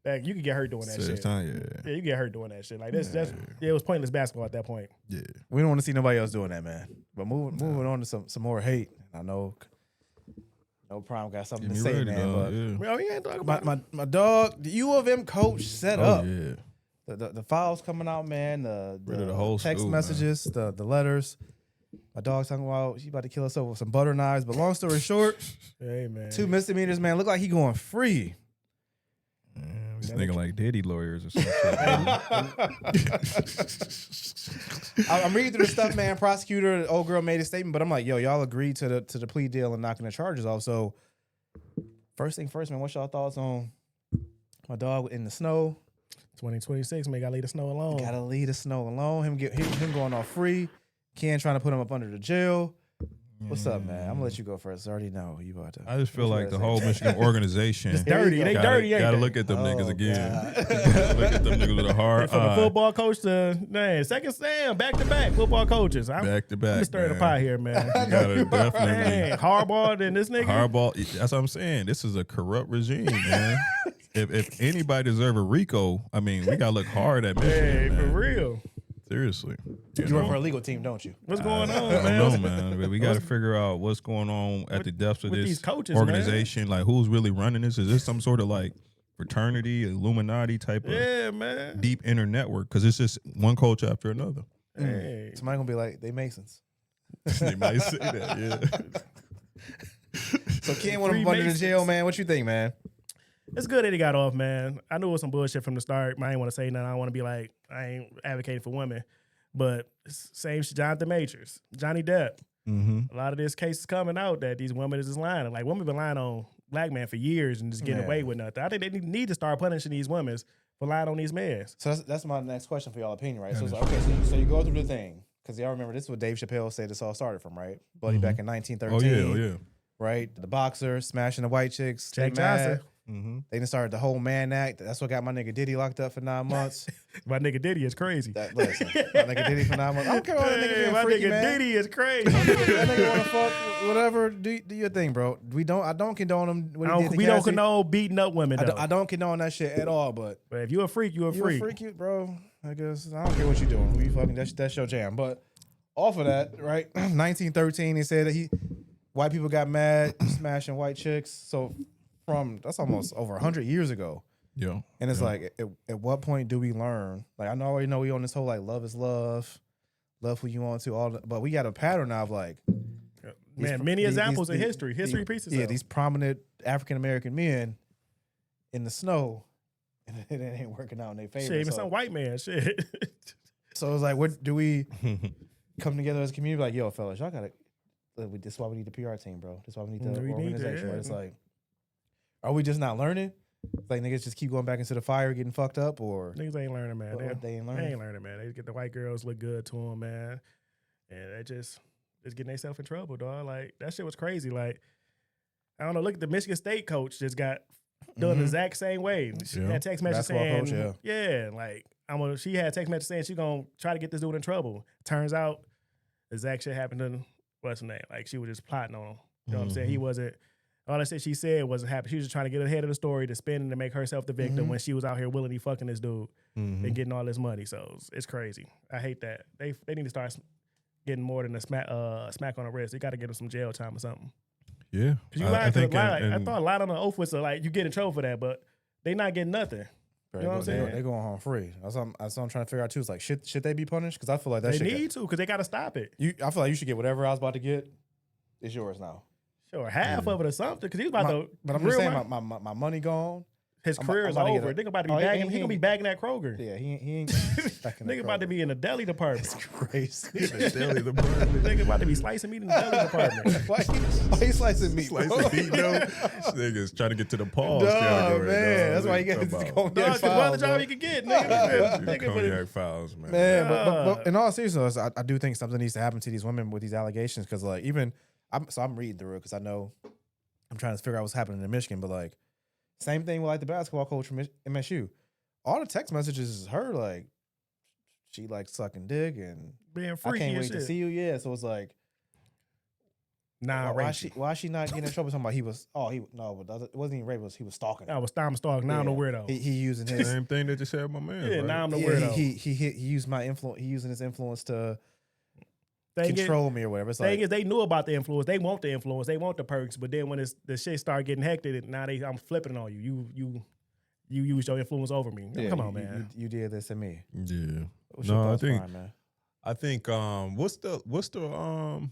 like, you could get hurt doing that
So
shit.
it's time,
Yeah, you get hurt doing that shit. Like this, it was pointless basketball at that point.
yeah.
We don't want to see nobody else doing that, man. But moving on to some more hate. I know No Prime got something
Get
to
me
say,
ready,
man.
dog.
But
Yeah.
Well, we ain't talking about
my dog, the U of M coach set
Oh
up.
yeah.
The files coming out, man.
Rid of the whole
text
school,
messages, the letters. My dog's talking about she about to kill herself with some butter knives. But long story short,
Hey man,
2 misdemeanors, man. Look like he going free.
This nigga like Diddy lawyers or some shit.
I'm reading through the stuff, man. Prosecutor, the old girl made a statement, but I'm like, yo, y'all agreed to the plea deal and knocking the charges off. So first thing first, man. What's y'all thoughts on my dog in the snow?
2026, man, gotta leave the snow alone.
Gotta leave the snow alone. Him going off free. Ken trying to put him up under the jail. What's up, man? I'm gonna let you go first. I already know you about to.
I just feel
what you
like the
gotta
whole
say.
Michigan organization.
It's dirty. They dirty, ain't
Gotta
they?
look at them niggas
Oh,
again.
God.
Look at them niggas with a hard
From the
eye.
football coach to second Sam, back to back football coaches. I'm
Back to back.
I'm stirring the
man.
pot here, man.
You gotta definitely.
Man, Harbaugh and this nigga.
Hardball. That's what I'm saying. This is a corrupt regime, man. if anybody deserve a RICO, I mean, we gotta look hard at Michigan.
Hey, for
man.
real.
Seriously.
You work for a legal team, don't you?
What's going on,
I
man?
don't know, man. But we got to figure out what's going on at the depths of
with
this
these coaches,
organization. Like, who's really running this? Is this some sort of like fraternity, Illuminati type of
Yeah, man.
deep inner network? Because it's just one coach after another.
Hey.
Somebody gonna be like, they Masons.
They might say that, yeah.
So Ken went him under the jail, man. What you think, man?
It's good that he got off, man. I knew it was some bullshit from the start. I ain't want to say nothing. I don't want to be like, I ain't advocating for women. But same shit, Jonathan Majors, Johnny Depp.
Mm-hmm.
A lot of this case is coming out that these women is just lying. Like, women been lying on black men for years and just getting
Yeah.
away with nothing. I think they need to start punishing these women for lying on these men.
So that's my next question for y'all opinion, right? So it's like, okay, so you go through the thing because y'all remember this is what Dave Chappelle said this all started from, right? Buddy back in 1913.
Oh, yeah.
Right? The boxer smashing the white chicks.
Jake
they mad.
Johnson.
Mm-hmm.
They done started the whole man act. That's what got my nigga Diddy locked up for 9 months.
My nigga Diddy is crazy.
Listen, my nigga Diddy for 9 months. I don't care about that nigga being
my
freaky,
nigga
man.
Diddy is crazy.
That nigga wanna fuck, whatever. Do your thing, bro. I don't condone him. What he did to
We don't
Cassie.
condone beating up women, though.
I don't condone that shit at all. But
But if you a freak, you a
you
freak.
a freak, you, bro. I guess I don't care what you doing. Who you fucking? That's your jam. But off of that, right? 1913, they said that white people got mad smashing white chicks. So that's almost over 100 years ago.
Yeah.
And it's like, at what point do we learn? Like, I already know we on this whole like love is love who you want to, but we got a pattern now of like,
Man, many examples in history. History repeats itself.
Yeah, these prominent African American men in the snow, and it ain't working out in their favor.
Shit, even
so,
some white man. Shit.
so it's like, what do we come together as a community? Like, yo, fellas, y'all gotta. This is why we need the PR team, bro. This is why we need the
We need
organization.
that,
But it's
yeah.
like, Are we just not learning? Like niggas just keep going back into the fire, getting fucked up, or
Niggas ain't learning, man.
they ain't learning.
They ain't learning, man. They get the white girls look good to them, man, and they just getting themselves in trouble, dog. Like that shit was crazy. Like I don't know. Look at the Michigan State coach just got done the exact same way. She had text message saying,
coach,
like she had text message saying she gonna try to get this dude in trouble. Turns out the exact shit happened to what's her name? Like she was just plotting on him. You know what I'm saying? He wasn't. All that shit she said wasn't happy. She was just trying to get ahead of the story to spin and to make herself the victim when she was out here willingly fucking this dude and getting all this money. So it's crazy. I hate that. They need to start getting more than a smack on the wrist. They got to give them some jail time or something.
Yeah,
Because you lied to I thought lying on the oath was like you get in trouble for that, but they not getting nothing. You know what I'm saying?
They going home free. That's what I'm trying to figure out too. It's like should they be punished? Because I feel like that
they need to because they got to stop it.
I feel like you should get whatever I was about to get. It's yours now.
Sure, half of it or something, because he was about to.
But I'm just saying, my money gone.
His career is over. Nigga about to be bagging. He gonna be bagging at Kroger.
Yeah, he ain't.
Nigga about to be in the deli department.
That's crazy.
deli department.
Nigga about to be slicing meat in the deli department.
Why you slicing meat?
Slicing meat, though. Nigga's trying to get to the pause category.
Man, that's why you got to go
cause one job you can get, nigga.
Cognac files, man.
But in all seriousness, I do think something needs to happen to these women with these allegations because, like, I'm reading through it because I know I'm trying to figure out what's happening in Michigan, but like same thing with like the basketball coach from MSU. All the text messages is her like she like sucking dick and
being freaky.
I can't wait to see you. Yeah, so it's like why she not getting in trouble? Talking about it wasn't even rape. He was stalking.
I'm stalking. Now I'm the weirdo.
He using his
same thing that you said, my man.
Yeah,
right?
now I'm the weirdo.
He used my influence. He using his influence to control me or whatever. It's
thing is, they knew about the influence. They want the influence. They want the perks. But then when the shit start getting hectic, now I'm flipping it on you. You use your influence over me.
Yeah,
come on, man.
You did this to me.
Yeah.
No,
I think what's the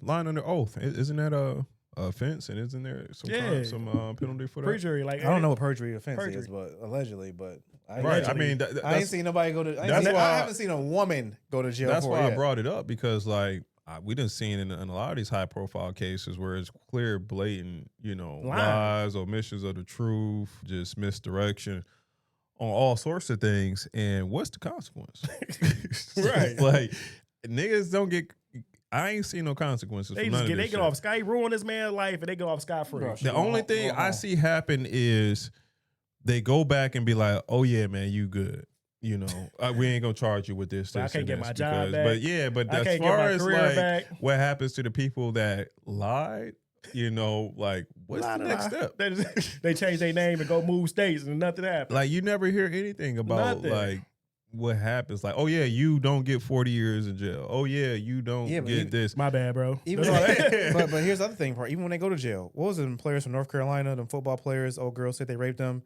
line under oath? Isn't that a offense? And isn't there some penalty for that?
Perjury. Like
I don't know what perjury offense is, but allegedly. But
I mean,
I ain't seen nobody go to. I haven't seen a woman go to jail.
That's
for
why
it
I brought it up because like. We didn't see it in a lot of these high profile cases where it's clear, blatant, lies, omissions of the truth, just misdirection on all sorts of things. And what's the consequence?
Right.
Like niggas don't get. I ain't seen no consequences.
They get off scot. He ruined this man's life, and they get off scot free.
The only thing I see happen is they go back and be like, "Oh yeah, man, you good." We ain't gonna charge you with this.
I can't get my job back.
But as far as like what happens to the people that lied, like what's the next step?
They change their name and go move states and nothing happens.
Like you never hear anything about like what happens. Like, oh yeah, you don't get 40 years in jail. Oh yeah, you don't get this.
My bad, bro.
But here's the other thing, bro. Even when they go to jail, what was it? Players from North Carolina, them football players, old girls said they raped them.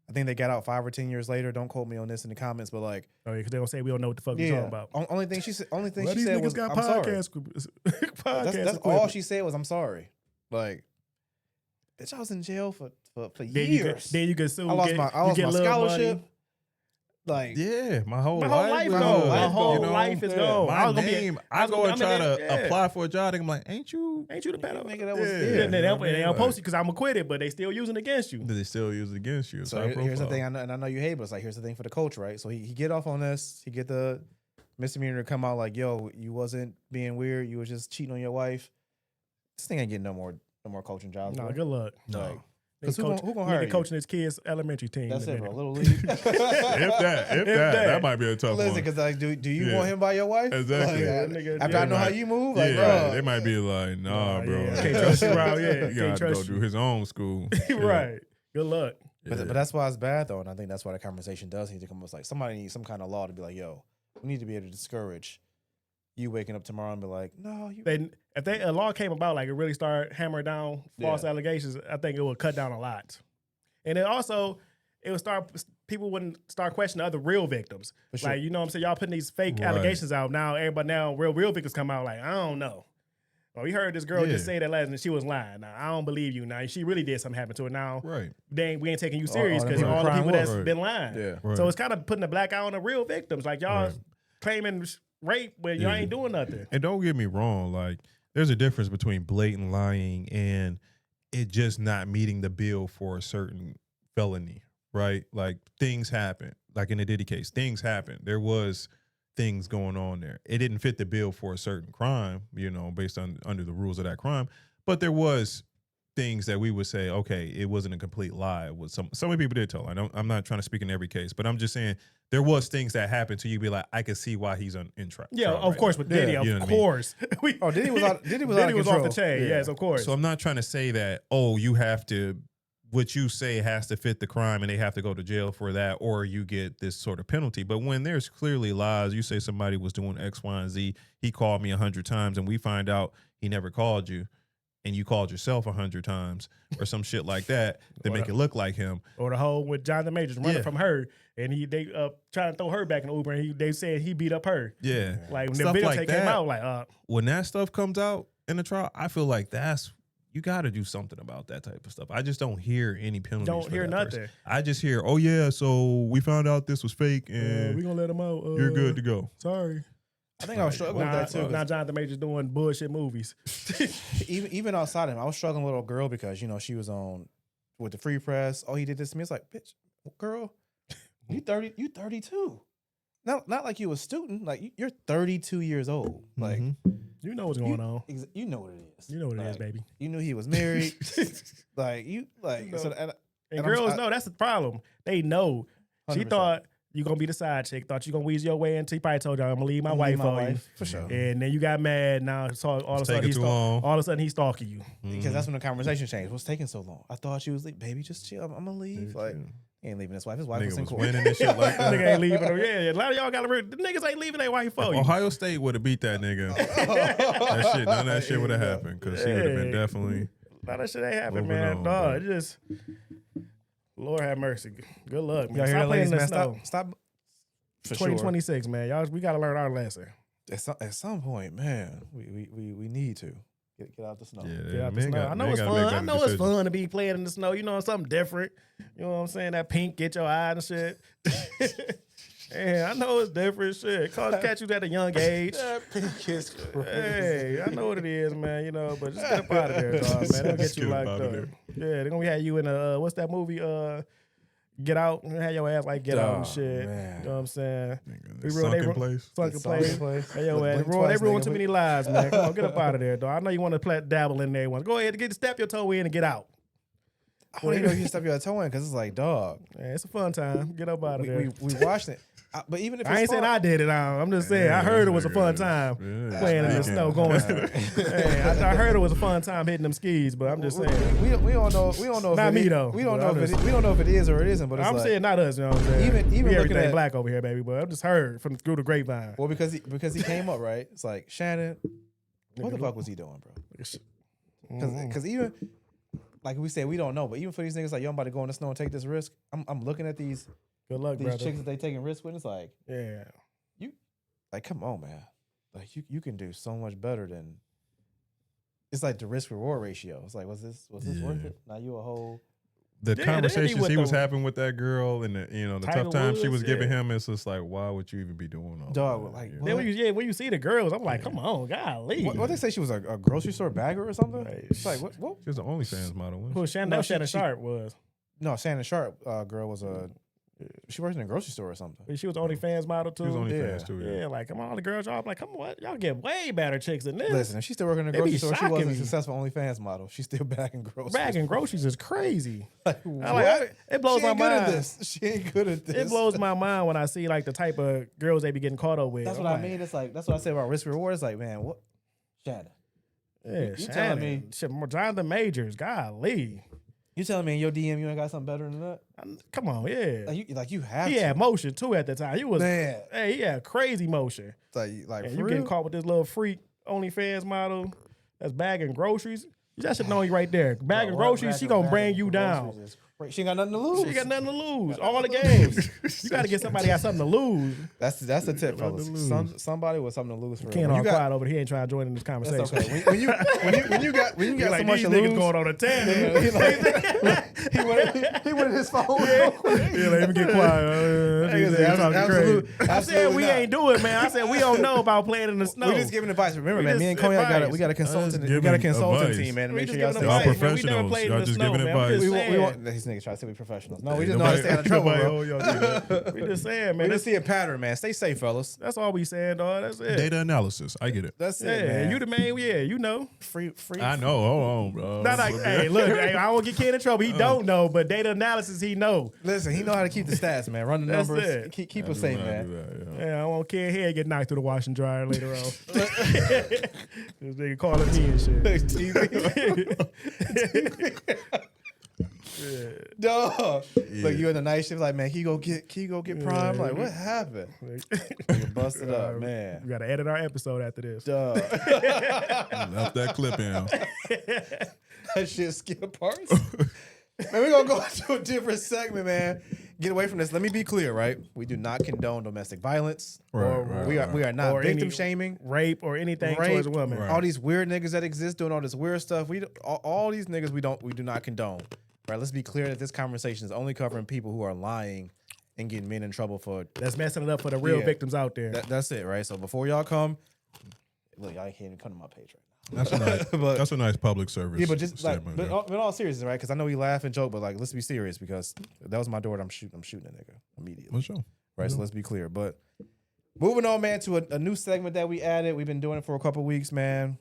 I think they got out 5 or 10 years later. Don't quote me on this in the comments, but like,
because they don't say we don't know what the fuck we're talking about.
Only thing she said was,
I'm sorry.
That's all she said was, I'm sorry. Like, bitch, I was in jail for years.
Then you can sue.
I lost my scholarship.
Money.
Like,
yeah, my whole life
gone. My whole life is gone.
My name, I go and try to apply for a job. I'm like, ain't you
the pedo?
Nigga, that was
they don't post it because I'm acquitted, but they still using it against you.
They still use it against you.
So here's the thing, and I know you hate, but it's like, here's the thing for the coach, right? So he get off on this. He get the misdemeanor to come out like, yo, you wasn't being weird. You was just cheating on your wife. This thing ain't getting no more coaching jobs.
No,
bro.
Good luck.
No. Because who gonna hire you?
Coaching his kids' elementary team.
That's it, bro. Little league.
if that might be a tough one.
Listen, because like, do you want him by your wife?
Exactly.
Like, after I know how you move, like, bro.
They might be like, nah, bro.
Can't trust you around. Yeah,
you gotta go do his own school.
Right. Good luck.
But that's why it's bad though, and I think that's why the conversation does need to come. It's like somebody needs some kind of law to be like, yo, we need to be able to discourage you waking up tomorrow and be like, no.
If a law came about, like it really started hammering down false allegations, I think it would cut down a lot. And then also, people wouldn't start questioning other real victims. Sure. Like, you know what I'm saying? Y'all putting these fake allegations out. Now, real victims come out like, I don't know. Well, we heard this girl just say that last and she was lying. Now, I don't believe you. Now, she really did something happen to her. Now, we ain't taking you serious because all the people that's been lying.
Yeah.
Right. So it's kind of putting a black eye on the real victims. Like, y'all claiming rape when y'all ain't doing nothing.
And don't get me wrong. Like, there's a difference between blatant lying and it just not meeting the bill for a certain felony, right? Like things happen. Like in the Diddy case, things happen. There was things going on there. It didn't fit the bill for a certain crime, you know, based on under the rules of that crime. But there was things that we would say, okay, it wasn't a complete lie. It was some many people did tell. I'm not trying to speak in every case, but I'm just saying there was things that happened to you. Be like, I could see why he's in trial.
Yeah, of course, with Diddy, of course.
Diddy was off
the chain. Yeah. Yes, of course.
So I'm not trying to say that, you have to, what you say has to fit the crime and they have to go to jail for that, or you get this sort of penalty. But when there's clearly lies, you say somebody was doing X, Y, and Z, he called me 100 times and we find out he never called you, and you called yourself 100 times or some shit like that, they make it look like him.
Or the whole with Jonathan Majors running from her, and they trying to throw her back in the Uber, and they said he beat up her.
Yeah.
Like when the video came out, like
when that stuff comes out in the trial, I feel like you got to do something about that type of stuff. I just don't hear any penalties.
Don't hear nothing.
Person. I just hear, oh yeah, so we found out this was fake, and
we gonna let him out.
You're good to go.
Sorry.
I think I was struggling with that too.
Now Jonathan Majors doing bullshit movies.
even outside of him, I was struggling with a little girl because she was on with the Free Press. Oh, he did this to me. It's like, bitch, girl, you 32. Not like you a student. Like you're 32 years old. Like
you know what's going on.
You know what it is.
You know what it is, baby.
You knew he was married.
And girls know that's the problem. They know. 100%. She thought you gonna be the side chick. Thought you gonna weasel your way into. He probably told you I'm gonna leave my wife for you.
For sure.
And then you got mad. Now all of a sudden he's stalking you.
Because that's when the conversation changed. What's taking so long? I thought she was leaving. Baby, just chill. I'm gonna leave. Like he ain't leaving his wife. His wife was in court.
And shit like that.
Nigga ain't leaving her. Yeah, a lot of y'all got to. The niggas ain't leaving their wife for you.
Ohio State would have beat that nigga. None of that shit would have happened because he would have been definitely.
None of that shit ain't happened, man. Dog, it just. Lord have mercy. Good luck, man.
Stop playing in the snow. Stop.
2026, man. Y'all, we gotta learn our lesson.
At some point, man, we need to get out the snow.
Get
out the snow. I know it's fun. I know it's fun to be playing in the snow. You know, something different. You know what I'm saying? That pink get your eye and shit. Yeah, I know it's different shit. Catch you at a young age.
That pink is crazy.
Hey, I know what it is, man. You know, but just get up out of there, dog, man. They'll get you locked up. Yeah, they're gonna have you in a what's that movie? Get Out and have your ass like Get Out and shit. Man. You know what I'm saying?
Sunken Place.
Hey, yo, they ruined too many lives, man. Come on, get up out of there, dog. I know you want to dabble in there once. Go ahead, step your toe in and get out.
I don't even know if you step your toe in because it's like, dog.
Yeah, it's a fun time. Get up out of there.
We watched it. But even if
I ain't saying I did it, I'm just saying I heard it was a fun time playing in the snow, going. I heard it was a fun time hitting them skis, but I'm just saying
we don't know. We don't know.
Not me though.
We don't know if it is or it isn't. But it's
I'm saying not us. You know what I'm saying?
Even
we everything black over here, baby. But I've just heard through the grapevine.
Well, because he came up right. It's like Shannon. What the fuck was he doing, bro? Because even like we said, we don't know. But even for these niggas, like, yo, I'm about to go in the snow and take this risk. I'm looking at these.
Good luck,
these
brother.
chicks that they taking risks with. It's like,
yeah,
you like, come on, man. Like you can do so much better than. It's like the risk reward ratio. It's like, was this worth it? Now you a whole.
The conversation he was having with that girl and the tough time she was giving him, it's just like, why would you even be doing all
dog,
that?
Like,
then when you see the girls, I'm like, come on, golly.
What they say, she was a grocery store bagger or something? It's like, what?
She was the OnlyFans model.
Who Shannon Sharp was?
No, Shannon Sharp girl was a. She worked in a grocery store or something.
She was OnlyFans model too.
She was OnlyFans too.
Yeah, like come on, all the girls, y'all like, come on, y'all get way better chicks than this.
Listen, if she's still working in a grocery store, she wasn't a successful OnlyFans model. She's still bagging groceries.
Bagging groceries is crazy.
It
blows my mind.
She ain't good at this.
It blows my mind when I see like the type of girls they be getting caught up with.
That's what I mean. It's like that's what I say about risk reward. It's like, man, what? Shannon.
Yeah, you telling me? Jonathan Majors, golly.
You telling me in your DM you ain't got something better than that?
Come on, yeah.
Like you have.
He had motion too at the time. He was
man.
Hey, he had crazy motion.
Like
you getting caught with this little freak OnlyFans model that's bagging groceries. That should know you right there. Bagging groceries, she gonna bring you down.
She ain't got nothing to lose.
She got nothing to lose. All the games. You got to get somebody got something to lose.
That's the tip, fellas. Somebody with something to lose for.
Can't all quiet over here. He ain't trying to join in this conversation.
That's okay. when you got
like,
so much
these
to
niggas
lose,
going on a tangent.
he wanted his phone.
Yeah, let me get quiet. I said we ain't do it, man. I said we don't know about playing in the snow.
We just giving advice. Remember, man, me and Cognac we got a consultant. We got a consultant team, man, to make sure y'all stay
professionals. Y'all just giving advice.
These niggas try to say we professionals. No, we
Hey,
just know how to stay out of trouble, bro.
We just saying, man.
We just see a pattern, man. Stay safe, fellas.
That's all we saying, dog. That's it.
Data analysis. I get it.
That's
Yeah,
it, man.
you the man. Yeah, you know.
free.
I know. Hold on, bro.
Not like, hey, look, hey, I won't get Ken in trouble. He don't know, but data analysis, he know.
Listen, he know how to keep the stats, man. Run the
That's
numbers.
it.
Keep us safe, man.
Yeah, I want Ken head get knocked through the wash and dryer later on. This nigga calling me and shit.
Dog. Look, you in the night shift, like, man, can you go get prime? Like, what happened? Nigga busted up, man.
We gotta edit our episode after this.
Dog.
Left that clip in.
That shit skip parts. Man, we're gonna go into a different segment, man. Get away from this. Let me be clear, right? We do not condone domestic violence. We are not
or
victim
any
shaming,
rape or anything towards a woman.
Right.
all these weird niggas that exist doing all this weird stuff. All these niggas we do not condone. Right? Let's be clear that this conversation is only covering people who are lying and getting men in trouble for.
That's messing it up for the real
Yeah.
victims out there.
That's it, right? So before y'all come, look, y'all can't even come to my page right now.
That's a nice public service.
Yeah, but just like,
statement
but
there.
in all seriousness, right? Because I know we laugh and joke, but like, let's be serious because that was my door. I'm shooting a nigga immediately.
For sure.
Right, so let's be clear. But moving on, man, to a new segment that we added. We've been doing it for a couple weeks, man.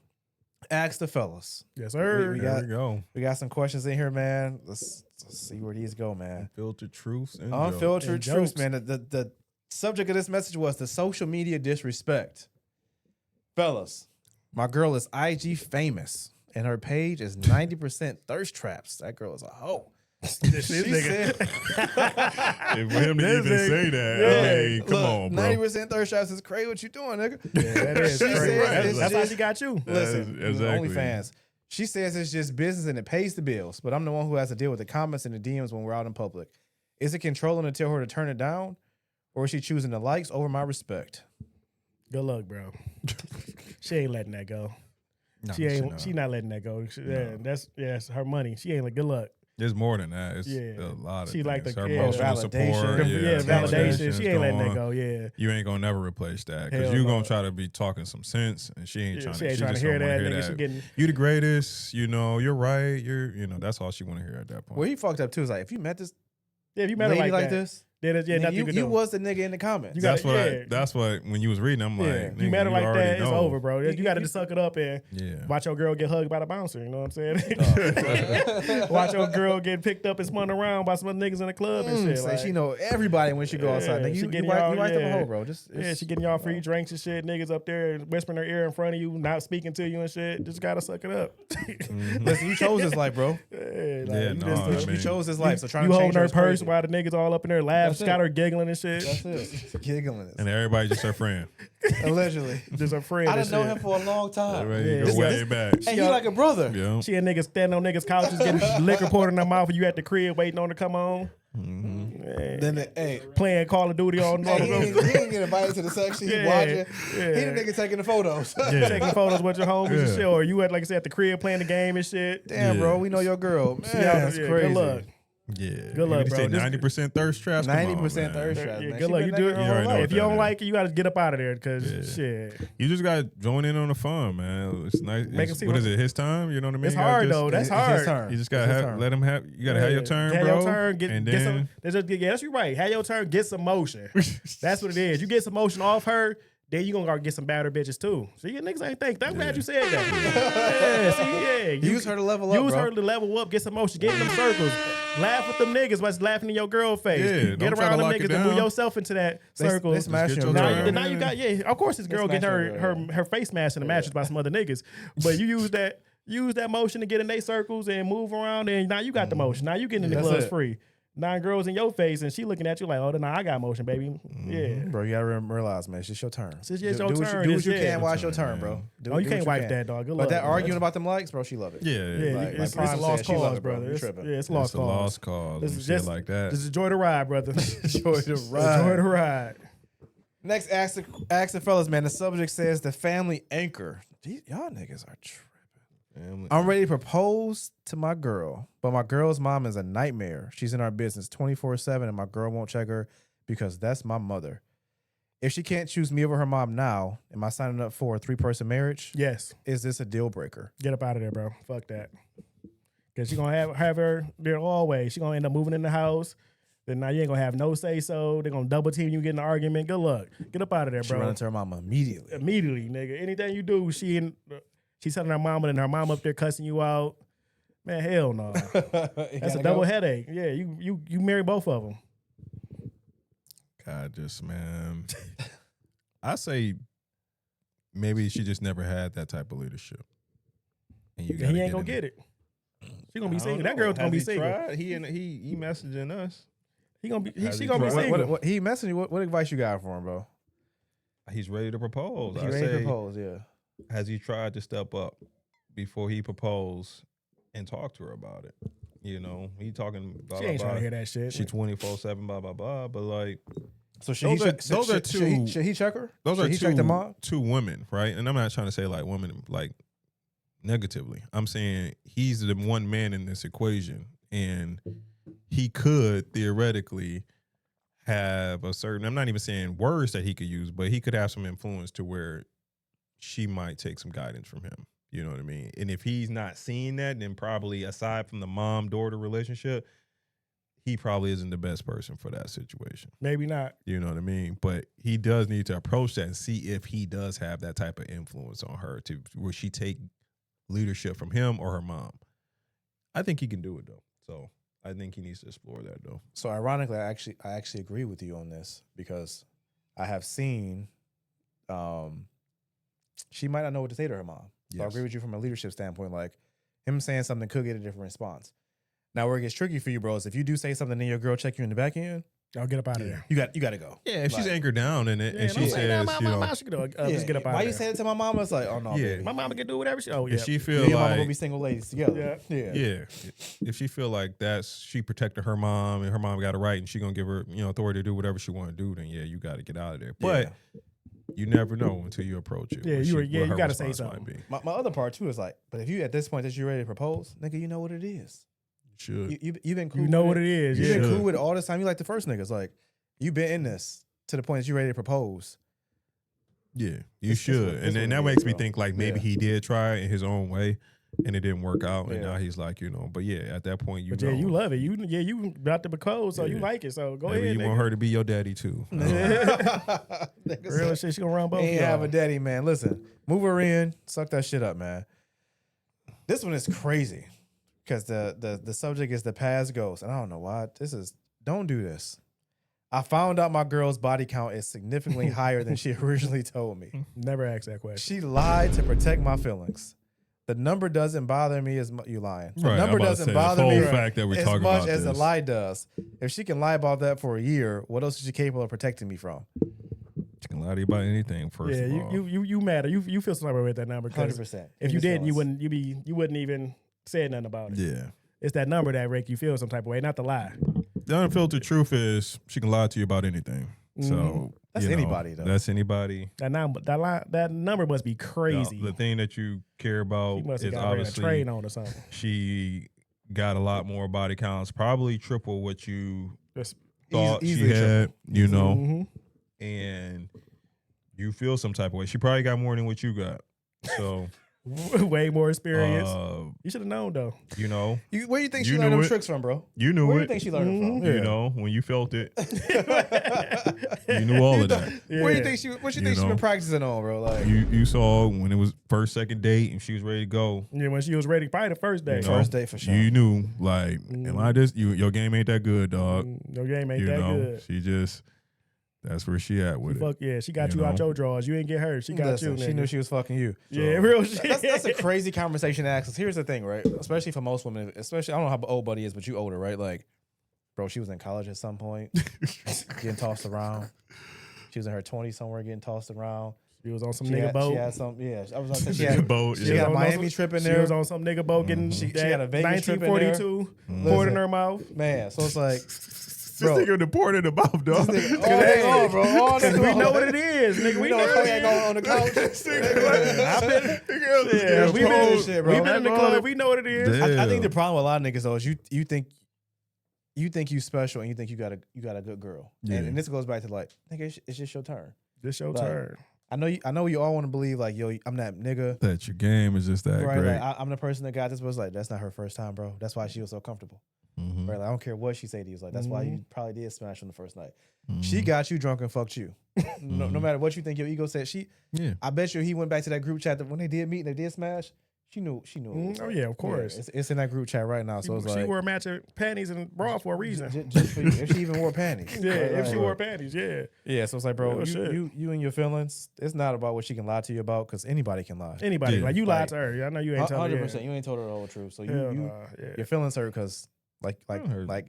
Ask the fellas.
Yes, sir.
There we go.
We got some questions in here, man. Let's see where these go, man.
Filtered truths and
Unfiltered
And
truths,
jokes.
man. The subject of this message was the social media disrespect. Fellas, my girl is IG famous, and her page is 90% thirst traps. That girl is a hoe.
This
She
nigga.
said,
And for him to even
nigga.
say that,
Yeah.
I mean, come
look,
on, bro.
90% thirst traps is crazy. What you doing, nigga?
Yeah, that is
She
crazy.
said it's
That's how
just-
she got you.
Listen,
Exactly.
OnlyFans. She says it's just business and it pays the bills, but I'm the one who has to deal with the comments and the DMs when we're out in public. Is it controlling to tell her to turn it down, or is she choosing the likes over my respect?
Good luck, bro. She ain't letting that go.
No,
She ain't.
not.
She not letting that go. That's her money. She ain't like good luck.
There's more than that. It's
Yeah.
a lot of
She
things.
like the-
Her
yeah,
emotional
validation.
support.
Yeah, validation. She ain't letting that
going.
go. Yeah.
You ain't gonna never replace that because
Hell
you
no.
gonna try to be talking some sense, and she ain't trying.
She ain't
she
trying to
just
hear
don't wanna
that. Nigga, she getting.
You the greatest. You know, you're right. That's all she want to hear at that point.
Where he fucked up too is like, if you met this
Yeah, if you met her
lady
like,
like
that,
this,
then yeah,
nigga,
nothing you can
you
do.
was the nigga in the comments.
You
that's
gotta-
what.
yeah.
That's what. When you was reading, I'm like,
Yeah,
nigga,
you met her like
already
that, it's
know.
over, bro. You got to just suck it up and
Yeah.
watch your girl get hugged by the bouncer. You know what I'm saying? Watch your girl get picked up and spun around by some other niggas in the club and shit.
Say
like,
she know everybody when she go outside. Nigga,
she
you
getting
right
y'all-
the
yeah.
hoe, bro. Just
yeah, she getting y'all free drinks and shit. Niggas up there whispering her ear in front of you, not speaking to you and shit. Just gotta suck it up.
listen. You chose this life, bro.
Yeah,
Yeah,
you
no,
just-
I
You
mean,
chose this life. So trying
you
to
holding
change
her
is
purse
crazy.
while the niggas all up in there laughing.
That's
She got
it.
her giggling and shit.
That's it. Giggling
And everybody just her friend.
Allegedly.
Just her friend.
I
and
didn't know
shit.
him for a long time.
Everybody
Yeah,
go
this-
way back.
And he like a brother.
Yeah.
She and niggas standing on niggas' couches getting liquor poured in their mouth and you at the crib waiting on her to come on. Yeah.
Then
Playing Call of Duty all
he
night.
didn't get invited to the section. He
Yeah,
watching.
yeah.
He the nigga taking the photos.
Taking photos with your homies and
Yeah.
shit. Or you at, like I said, at the crib playing the game and shit.
Damn,
Yeah.
bro, we know your girl. Man,
Yeah,
that's
yeah,
crazy.
Good luck.
Yeah.
Good luck,
You
bro.
say
This-
90% thirst traps. Come on,
90%
man.
thirst traps.
Yeah,
man.
good
She
luck.
been
You
that
do
girl
it.
You already know
all
what
If you don't
that
like it, you got to get up out of there because
Yeah.
shit.
You just got to join in on the fun, man. It's nice.
Make him see
What
what-
is it? His time. You know what I mean?
It's
You gotta
hard
just-
though. That's
It's his
hard.
turn.
You just
It's his
gotta
turn.
let him have. You gotta have your turn,
Have
bro.
your turn. Get
and
some.
then
Yeah, that's you right. Have your turn. Get some motion. That's what it is. You get some motion off her, then you gonna go get some badder bitches too. See, your niggas ain't think. I'm glad you said that. Yeah, see, yeah.
Use her to level up,
Use
bro.
her to level up. Get some motion. Get in them circles. Laugh with them niggas. What's laughing in your girl face?
Yeah,
Get
don't try
around
to
them
lock it
niggas and move
down.
yourself into that
They
circle.
smash
get
your
your
girl.
turn.
Now you got of course this girl
Smash
getting
her,
her face mask in the mattress by some other niggas, but you use that motion to get in their circles and move around, and now you got the motion. Now you getting in the
That's
clubs
it.
free. 9 girls in your face, and she looking at you like, oh, now I got motion, baby. Yeah.
Bro, you gotta realize, man, it's just your turn.
It's just your
do what you-
turn.
Do what
It's
you
yeah.
can. Watch your
Your
turn,
turn,
bro.
man.
Do
Oh, you
what
can't wipe
can.
that, dog. Good
But
luck.
that
bro.
arguing about them likes, bro, she love it.
yeah,
Yeah,
Like
it's
Prime
a
said,
lost
she love
cause,
it, bro.
brother.
You
It's,
tripping.
yeah, it's a
It's
lost
a
cause.
lost cause.
This
and
is
shit
just
like that.
This is enjoy the ride, brother.
Enjoy the
Enjoy
ride.
the ride.
Next, ask the fellas, man. The subject says the family anchor. Y'all niggas are tripping. I'm ready to propose to my girl, but my girl's mom is a nightmare. She's in our business 24/7, and my girl won't check her because that's my mother. If she can't choose me over her mom now, am I signing up for a 3-person marriage?
Yes.
Is this a deal breaker?
Get up out of there, bro. Fuck that. Because she going to have her there always. She going to end up moving in the house. Then now you ain't going to have no say-so. They're going to double team you, get in an argument. Good luck. Get up out of there,
She
bro.
run into her mama immediately.
Immediately, nigga. Anything you do, she's telling her mama and her mom up there cussing you out. Man, hell no. That's a double headache. Yeah, you marry both of them.
God, just, man. I say maybe she just never had that type of leadership. And you
he ain't going to get it. She going to be single. That girl's going to be single.
Tried? He messaging us.
She going to be
What,
single.
he messaged you. What advice you got for him, bro?
He's ready to propose.
He ready to propose, yeah.
Has he tried to step up before he proposed and talk to her about it? You know, he talking blah,
She ain't
blah,
trying
blah.
to hear that shit.
She 24/7, blah, blah, blah. But like,
So should he check her?
Those
should
are
he check the mom?
two women, right? And I'm not trying to say like women like negatively. I'm saying he's the one man in this equation, and he could theoretically have a certain, I'm not even saying words that he could use, but he could have some influence to where she might take some guidance from him. You know what I mean? And if he's not seeing that, then probably aside from the mom-daughter relationship, he probably isn't the best person for that situation.
Maybe not.
You know what I mean? But he does need to approach that and see if he does have that type of influence on her. Will she take leadership from him or her mom? I think he can do it, though. So I think he needs to explore that, though.
So ironically, I actually agree with you on this because I have seen she might not know what to say to her mom. So I
Yes.
agree with you from a leadership standpoint. Like him saying something could get a different response. Now where it gets tricky for you, bro, is if you do say something and your girl check you in the back end,
Y'all get up out of there.
you got to go.
Yeah, if she's anchored down in it and
don't
she
say that,
says,
she could just get up out
Why
of
you
there.
say it to my mama? It's like, oh no,
Yeah.
baby.
My mama can do whatever she. Oh yeah.
if she
Me
feel
and your mama gonna
like,
be single ladies together.
yeah, if she feel like she protected her mom and her mom got it right and she gonna give her, authority to do whatever she want to do, then yeah, you got to get out of there. But you never know until you approach it.
Yeah, you
her
gotta say
response
something.
might be.
My other part too is like, but if you at this point that you're ready to propose, nigga, you know what it is.
Should.
You've been cool.
You know
with
what it is.
You've
Yeah.
been cool with it all this time. You like the first niggas. Like you've been in this to the point that you're ready to propose.
Yeah, you
It's
should.
what
And
it
then that
is,
makes me
bro.
think like maybe
Yeah.
he did try it in his own way and it didn't work out. And
Yeah.
now he's like, but yeah, at that point,
But
know.
yeah, you love it. You about to propose, so you
Yeah.
like it. So go
Maybe
ahead.
you want her to be your daddy too.
Real shit. She gonna run both.
Ain't
of y'all.
have a daddy, man. Listen, move her in, suck that shit up, man. This one is crazy because the subject is the past ghost, and I don't know why. Don't do this. I found out my girl's body count is significantly higher than she originally told me.
Never ask that question.
She lied to protect my feelings. The number doesn't bother me as much. You lying. The
Right,
number
I'm about to
doesn't
say,
bother
the
me
whole fact that we're
as
talking
much
about
as the
this.
lie does. If she can lie about that for a year, what else is she capable of protecting me from?
She can lie to you about anything. First
Yeah,
of all,
you matter. You feel some type of way with that number.
100%.
If you didn't, you wouldn't even say nothing about it.
Yeah.
It's that number that make you feel some type of way, not the lie.
The unfiltered truth is she can lie to you about anything. So
That's anybody, though.
That's anybody.
That number must be crazy.
The thing that you care about
She must
is
have got a
obviously
train on or something.
she got a lot more body counts, probably triple what you
Just
thought she
easily
had,
Mhm.
and you feel some type of way. She probably got more than what you got. So,
way more experience.
uh,
You should have known though.
you
Where do you think she
You
learned
knew
them
it.
tricks from, bro?
you knew
Where do you
it.
think she learned them from?
You know, when you felt it, you knew all of that.
Where do you
Yeah.
think she? What you
You
think she
know.
been practicing on, bro? Like
You saw when it was first, second date, and she was ready to go.
Yeah, when she was ready, probably the first day.
You know,
First date for sure.
You knew, like, am I just your game ain't that good, dog?
Your game ain't
You
that
know,
good.
she just that's where she at with it.
Fuck yeah, she got
You
you out
know?
your drawers. You ain't get hurt. She got
Listen,
you.
she
nigga.
knew she was fucking you.
Yeah,
So-
real shit.
That's a crazy conversation to ask. 'Cause here's the thing, right? Especially for most women, especially I don't know how old Buddy is, but you older, right? Like, bro, she was in college at some point, getting tossed around. She was in her 20s somewhere, getting tossed around.
She was on some
She
nigga
had,
boat.
She had some, yeah. I was gonna say she
Nigga
had,
boat,
she
yeah.
had a
was on
Miami
some-
trip in
She
there.
was on some nigga boat getting
She had a Vegas trip in there.
1942 poured in
Listen.
her mouth.
Man, so it's like,
This
bro,
nigga deported the mouth, dog.
all day on, bro. All day
We
on.
know what it is, nigga.
We know
what
what ain't going on the couch.
Yeah,
we been in this shit, bro.
We been in the club. We know what it is.
Damn.
I think the problem with a lot of niggas though is you think you special and you think you got a good girl.
Yeah.
And this goes back to like, nigga, it's just your turn.
This your
Like,
turn.
I know you all want to believe like, yo, I'm that nigga.
That your game is just that
Right,
great.
like, I'm the person that got this, but it's like that's not her first time, bro. That's why she was so comfortable.
Mhm.
Right, like I don't care what she say to you. It's like that's why you probably did smash on the first night.
Mhm.
She got you drunk and fucked you. No matter what you think your ego said,
Yeah.
I bet you he went back to that group chat that when they did meet and they did smash. She knew.
Oh yeah, of course.
It's in that group chat right now. So it's
She
like
wore a match of panties and bra for a reason.
just for you. If she even wore panties.
Yeah,
Right,
if she
like-
wore panties, yeah.
Yeah, so it's like, bro,
Real shit.
you and your feelings. It's not about what she can lie to you about because anybody can lie.
Anybody,
Yeah.
like you lied to her. I know you ain't telling her.
100%. You ain't told her the whole truth. So
Hell
you
nah, yeah.
your feelings hurt because like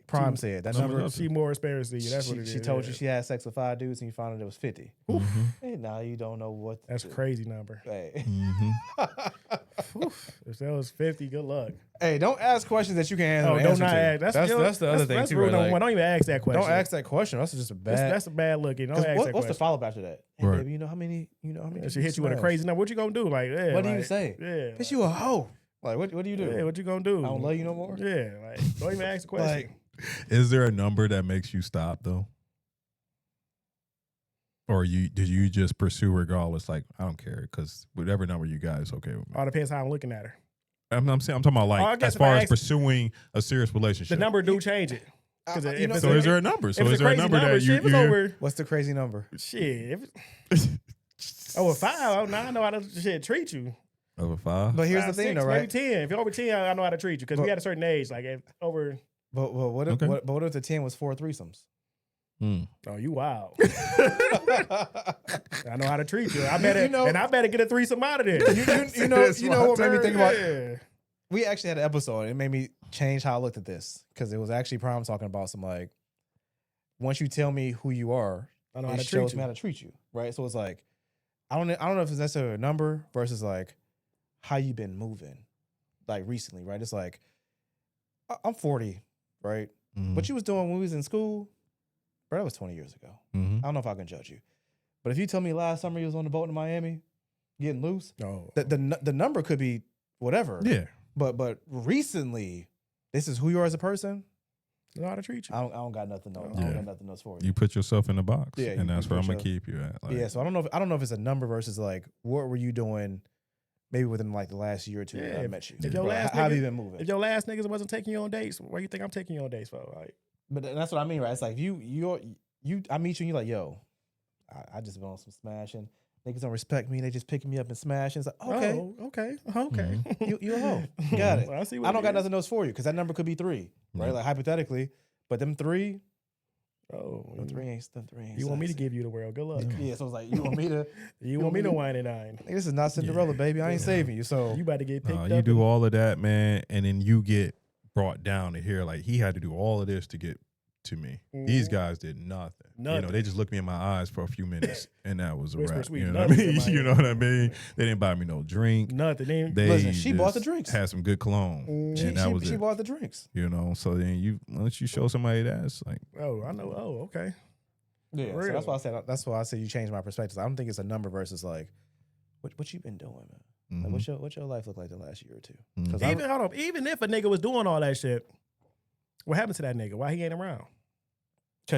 Prime said that number.
She more experienced than you. That's what it is.
She told
yeah.
you she had sex with 5 dudes and you found out it was 50.
Mhm.
And now you don't know what. to
That's
do.
crazy number.
Hey.
Mhm.
If that was 50, good luck.
Hey, don't ask questions that you can handle.
Oh,
an
don't
answer
not
to.
ask.
That's the other thing
that's
too.
rule
Right?
number
Like,
one. Don't even ask that question.
don't ask that question. That's just a bad.
That's a bad looking. Don't
'cause
ask that
what's the
question.
follow up after that? Hey,
Right.
baby, you know how many?
She hit you with a
smash?
crazy number. What you gonna do? Like, yeah,
What do you
like,
say?
Yeah,
Bitch,
like,
you a hoe. Like, what do you do?
yeah, what you gonna do?
I don't love you no more.
Yeah, like, don't even ask the question.
Like,
Is there a number that makes you stop though? Or did you just pursue regardless? Like, I don't care because whatever number you got is okay with me.
All depends how I'm looking at her.
I'm talking about
I
like
guess
as
if
far
I
as
ask-
pursuing a serious relationship.
The number do change it.
you know,
So is there a number? So
if
is
it's a
there a
crazy
number that
shit,
you
if it's over,
what's the crazy number?
shit. If it's over 5, now I know how to treat you.
over 5?
But here's
5,
the thing,
6,
though, right?
Maybe 10. If you're over 10, I know how to treat you because we
But-
at a certain age. Like if over,
But what if
Okay.
what if the 10 was 4 threesomes?
oh, you wild. I know how to treat you. I better, and I better get a threesome out of there.
You know what made me think about?
Yeah.
We actually had an episode. It made me change how I looked at this because it was actually Prime talking about some like, once you tell me who you are,
I know how
it
to treat
shows
you.
me how to treat you, right? So it's like, I don't know if it's necessarily a number versus like how you been moving, like recently, right? It's like I'm 40, right? What you was doing when we was in school, bro, that was 20 years ago. I don't know if I can judge you, but if you tell me last summer you was on the boat in Miami, getting loose,
No.
the number could be whatever.
Yeah.
But recently, this is who you are as a person.
I know how to treat you.
I don't got nothing else. I
Yeah.
don't got nothing else for you.
You put yourself in the box,
Yeah,
and
you
that's where I'm
put
gonna keep you at. Like,
Yeah, so I don't know if it's a number versus like what were you doing, maybe within like the last year or two that I met you.
if your
Like,
last
how have
nigga-
you been moving?
If your last niggas wasn't taking you on dates, why you think I'm taking you on dates for? Like,
But that's what I mean, right? It's like I meet you and you're like, yo, I just been on some smashing. Niggas don't respect me. They just picking me up and smashing. It's like, okay,
oh, okay.
you a hoe. Got it.
Well, I see what
I don't
it
got
is.
nothing else for you because that number could be 3, right?
Yeah.
Like hypothetically, but them 3,
Oh,
them 3 ain't.
you want me to
sexy.
give you the world? Good luck.
Yeah, so it's like you want me to.
You want me to wine and dine?
Nigga, this is not Cinderella, baby. I ain't saving you. So
You about to get picked up.
you do all of that, man, and then you get brought down to here. Like he had to do all of this to get to me. These guys did nothing. You know,
Nothing.
they just looked me in my eyes for a few minutes, and that was a
Whisper
wrap.
sweet
You know what I
nothing
mean?
to my
You know what I mean? They didn't buy me no drink.
Nothing.
They
Listen, she bought the
just
drinks.
Had some good cologne, and that was
she
it.
bought the drinks.
You know, so then once you show somebody that, it's like,
Oh, I know. Oh, okay.
Yeah, so
Real.
that's why I said. That's why I said you changed my perspective. I don't think it's a number versus like, what you been doing, man. Like, what's your life look like the last year or two? Because
Even hold on. Even if a nigga was doing all that shit, what happened to that nigga? Why he ain't around?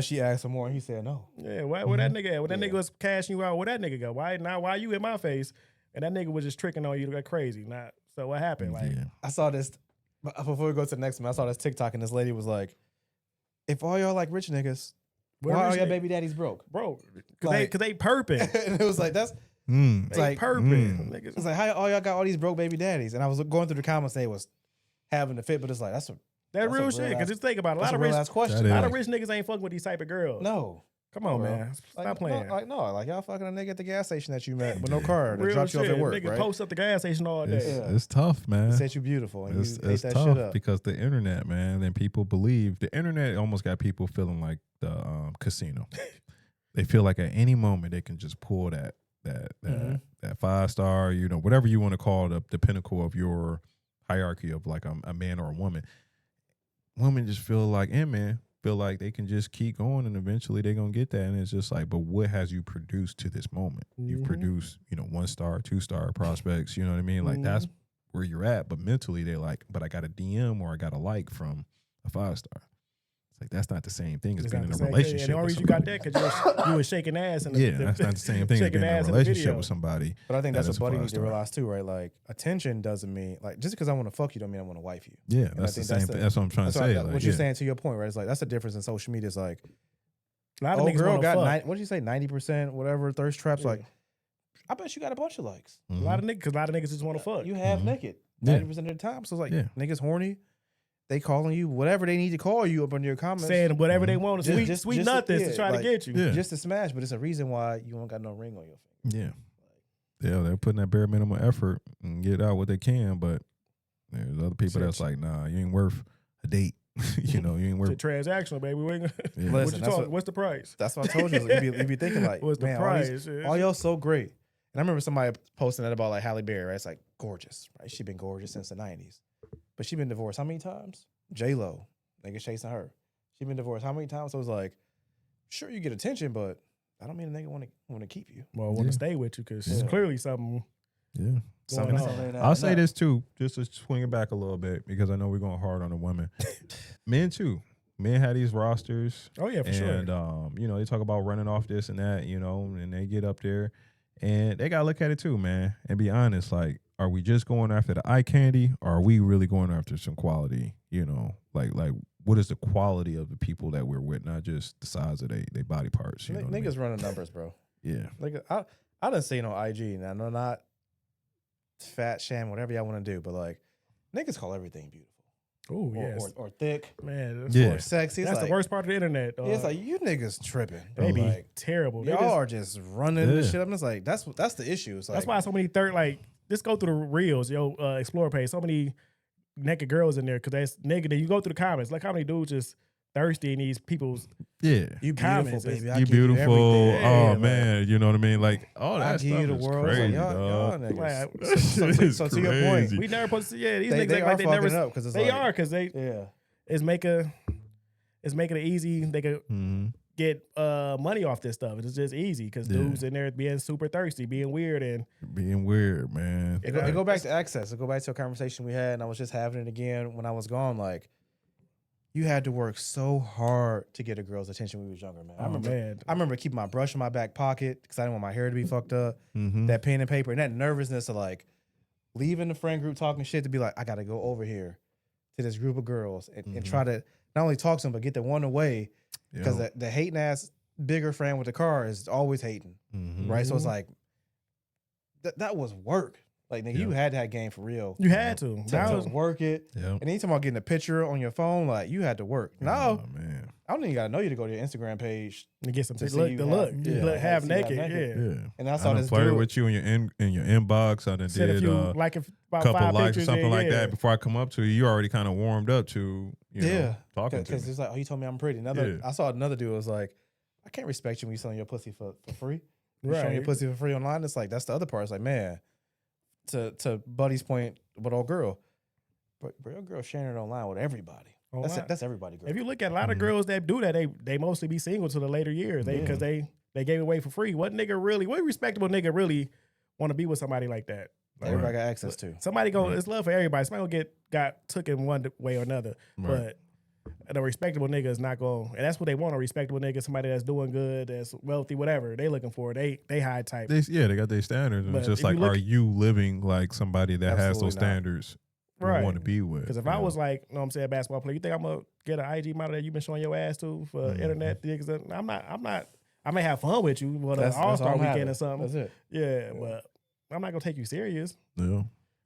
she asked him more and he said no.
Yeah, where that nigga at? When that nigga was cashing you out, where that nigga go? Why you in my face? And that nigga was just tricking on you like crazy. Not so what happened? Like
yeah.
I saw this before we go to the next one. I saw this TikTok and this lady was like, "If all y'all like rich niggas,
where
why
rich
are your
nigga-
baby daddies broke?"
bro?
Like-
Cause they perping.
And it was like that's
Mm.
They
like-
perping. Niggas.
it's like how all y'all got all these broke baby daddies. And I was going through the comments, they was having the fit, but it's like that's
That
a
real
real
shit.
ass-
Cause just think about it. A
that's
lot
a
of
real
rich,
ass question.
That
a lot
is.
of rich niggas ain't fucking with these type of girls.
No.
Come on,
bro.
man. Stop playing.
Like y'all fucking a nigga at the gas station that you met with no car that
Real
dropped you off
shit.
at work,
Niggas
right?
post up the gas station all day.
It's tough, man.
Said you beautiful and
It's
you ate that
tough
shit up.
because the internet, man, and people believe the internet almost got people feeling like the casino. They feel like at any moment they can just pull that 5-star, you know, whatever you want to call it, the pinnacle of your hierarchy of like a man or a woman. Women just feel like, and men feel like they can just keep going and eventually they're gonna get that. And it's just like, but what has you produced to this moment? You've produced, 1-star, 2-star prospects, you know what I mean? Like that's where you're at. But mentally they're like, but I got a DM or I got a like from a 5-star. It's like that's not the same thing as
It's
being
not
in
the
a
same thing.
relationship.
And the only
with
reason you got
somebody.
that because you was shaking ass. And
Yeah, that's not the same thing as
shaking
being in a
ass in the
relationship
video.
with somebody.
But I think that's
that
what
is a
Buddy
fire
needs to
star.
realize too, right? Like attention doesn't mean like just because I want to fuck you don't mean I want to wife you.
Yeah,
And I
that's the
think
same thing. That's what I'm trying to say.
What you're saying to your point, right? It's like that's the difference in social media. It's like,
A lot of
oh,
niggas
girl
wanna
got
fuck.
what did you say, 90%, whatever thirst traps.
Yeah.
Like, I bet you got a bunch of likes.
A lot of niggas just want to fuck.
You half naked
Yeah.
90% of the time. So it's like
Yeah.
niggas horny. They calling you whatever they need to call you up under your comments.
saying whatever they want,
Just-
sweet
just-
nothings
yeah,
to try
like-
to get you.
Yeah.
just to smash, but it's a reason why you don't got no ring on your finger.
Yeah, they're putting that bare minimum effort and get out what they can, but there's other people that's like, nah, you ain't worth a date. You know, you ain't
It's
worth.
transactional, baby. We ain't
Yeah.
what
Listen,
you
that's
talking?
what-
What's the price?
That's what I told you. Like, you be thinking like,
What's the
man,
price?
all y'all so great. And I remember somebody posting that about like Halle Berry, right? It's like gorgeous, right? She been gorgeous since the 90s. But she been divorced how many times? J-Lo, niggas chasing her. She been divorced how many times? So it was like, sure, you get attention, but I don't mean a nigga want to keep you.
Well, I want to stay with you because
Yeah.
clearly something
Yeah.
going on.
Something
I'll say this too, just to swing it back a little bit, because I know we're going hard on the women. Men too. Men have these rosters.
Oh yeah, for sure.
And you know, they talk about running off this and that, you know, and they get up there and they gotta look at it too, man, and be honest. Like, are we just going after the eye candy, or are we really going after some quality? You know, like what is the quality of the people that we're with, not just the size of their body parts. You know what I mean?
Niggas running numbers, bro.
Yeah.
Like I didn't see no IG, and I know not fat, sham, whatever y'all want to do, but like niggas call everything beautiful.
Oh yes,
Or thick,
man. That's,
Yeah.
or sexy. It's
that's
like,
the worst part of the internet.
It's like you niggas tripping.
they be
Like,
terrible. They
y'all
just-
are just running this
Yeah.
shit up. And it's like that's the issue. It's like,
that's why so many just go through the reels, Explore page. So many naked girls in there because that's nigga. Then you go through the comments, like how many dudes just thirsty in these people's.
Yeah.
you beautiful,
comments,
baby.
it's-
I
You
give you
beautiful.
everything.
Oh
Like,
man, you know what I mean? Like all
I
that
give
stuff
you the
is
world. It's
crazy,
like, y'all
dog.
niggas.
Like,
So to your point,
Crazy.
We never supposed to. Yeah, these
they
niggas act
are
like they
fucking
never.
it up because
They are because they
Yeah.
it's making it easy. They could
Mhm.
get money off this stuff. It's just easy because
Yeah.
dudes in there being super thirsty, being weird, and
Being weird, man.
It go back to access. It go back to a conversation we had, and I was just having it again when I was gone. Like, you had to work so hard to get a girl's attention when we was younger, man. I remember keeping my brush in my back pocket because I didn't want my hair to be fucked up.
Mhm.
That pen and paper and that nervousness of like leaving the friend group talking shit to be like, I got to go over here to this group of girls and try to not only talk to them but get the one away because
Yo.
the hating ass bigger friend with the car is always hating,
Mhm.
right? So it's like that was work. Like, nigga, you had that game for real.
you had to. That
To
was
work it.
Yep.
And anytime about getting a picture on your phone, like you had to work. No,
Oh, man.
I don't even gotta know you to go to your Instagram page.
to get some
To see
look.
you
The
have-
look,
yeah,
look half
see you half
naked.
naked.
Yeah.
Yeah.
And I saw
done
this
flirted
dude.
with you in your inbox. I done
Said
did
if you
a
like if about
couple
5
likes or
pictures,
something like
yeah.
that before I come up to you. You already kind of warmed up to talking to
Because
me.
it's like, oh, you told me I'm pretty. I saw another dude was like, I can't respect you when you selling your pussy for free. You're showing your
Right.
pussy for free online. It's like that's the other part. It's like, man, to Buddy's point, but old girl, but your girl sharing it online with everybody.
Online.
That's everybody. Girl.
If you look at a lot of girls that do that, they mostly be single to the later years. Because they gave it away for free. What respectable nigga really want to be with somebody like that? Like,
everybody got access to.
somebody it's love for everybody. Somebody got took in one way or another.
Right.
But the respectable nigga is not going, and that's what they want, a respectable nigga, somebody that's doing good, that's wealthy, whatever they looking for. They high type.
They got their standards. And
But
it's just
if you
like,
look-
are you living like somebody that has
Absolutely
those
not.
standards you
Right.
want to be with?
Because if
you
I
know?
was like, you know what I'm saying, a basketball player, you think I'm gonna get an IG model that you've been showing your ass to for internet things? I'm not. I may have fun with you, but an
That's
All-Star
all I'm
weekend
having.
or something.
That's it.
Yeah, but I'm not gonna take you serious.
Yeah.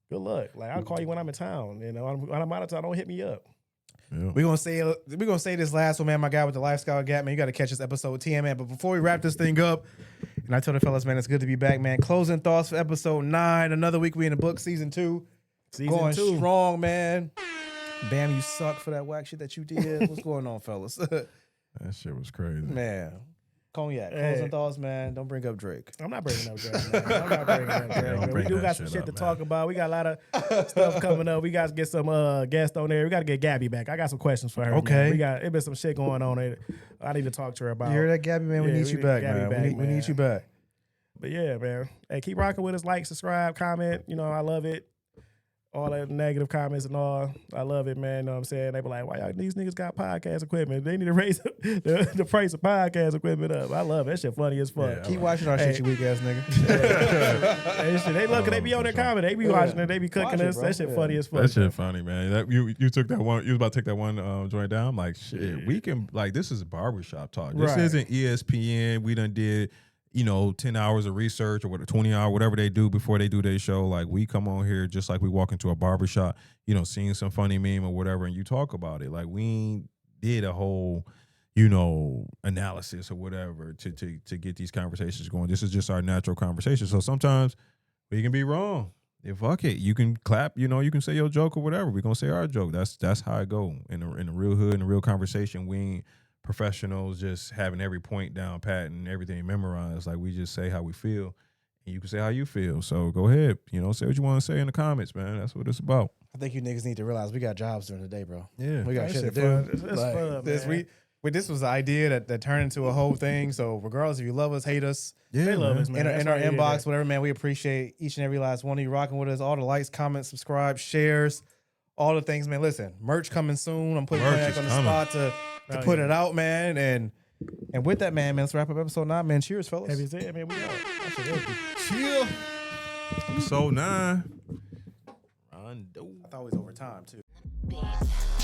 Good luck. Like I'll call you when I'm in town. You know, when I'm out of town, don't hit me up.
Yeah.
We're gonna say this last one, man. My guy with the lifestyle gap, man. You got to catch this episode 10, man. But before we wrap this thing up, and I told the fellas, man, it's good to be back, man. Closing thoughts for episode 9. Another week we in the book, season 2.
Season
Going
2.
strong, man. Bam, you suck for that whack shit that you did. What's going on, fellas?
That shit was crazy.
Man. Cognac.
Hey.
Closing thoughts, man. Don't bring up Drake.
I'm not bringing up Drake, man. I'm not bringing up Drake.
Don't
man. We
bring
do
that
got some
shit
shit
up,
to
man.
talk about. We got a lot of stuff coming up. We got to get some guests on there. We got to get Gabby back. I got some questions for her.
Okay.
Man. It been some shit going on there. I need to talk to her about.
You hear that, Gabby, man? We
Yeah,
need
we
you
need
back,
Gabby
man.
back,
We
man.
need you back.
But yeah, man. Hey, keep rocking with us. Like, subscribe, comment. You know, I love it. all that negative comments and all. I love it, man. You know what I'm saying? They be like, why y'all, these niggas got podcast equipment? They need to raise the price of podcast equipment up. I love it. That shit funny as fuck.
Yeah,
Keep watching our shit, you weak ass nigga.
Hey, shit, they look, they be on their comment. They be watching it. They be cooking us. That shit funny as fuck.
That shit funny, man. That, you took that one. You was about to take that one joint down. I'm like, shit, we can, like, this is barbershop talk. This isn't ESPN. We done did, 10 hours of research or 20 hours, whatever they do before they do their show. Like, we come on here just like we walk into a barbershop, seeing some funny meme or whatever, and you talk about it. Like, we did a whole, analysis or whatever to get these conversations going. This is just our natural conversation. So sometimes we can be wrong. Fuck it, you can clap, you can say your joke or whatever. We're gonna say our joke. That's how it go in the real hood, in the real conversation. We ain't professionals just having every point down pat and everything memorized. Like, we just say how we feel, and you can say how you feel. So go ahead, say what you want to say in the comments, man. That's what it's about.
I think you niggas need to realize we got jobs during the day, bro.
Yeah,
we got
That
shit to
shit
do.
fun. It's fun,
this
man.
this was the idea that turned into a whole thing. So regardless if you love us, hate us,
They love us, man.
in our inbox, whatever, man, we appreciate each and every last one of you rocking with us. All the likes, comments, subscribe, shares, all the things, man. Listen, merch coming soon. I'm putting back on the spot to put it out, man. And with that, man, let's wrap up episode 9, man. Cheers, fellas.
Heavy said, man, we out. That shit empty.
Chill. Episode 9.
I thought it was over time too.
Bitch.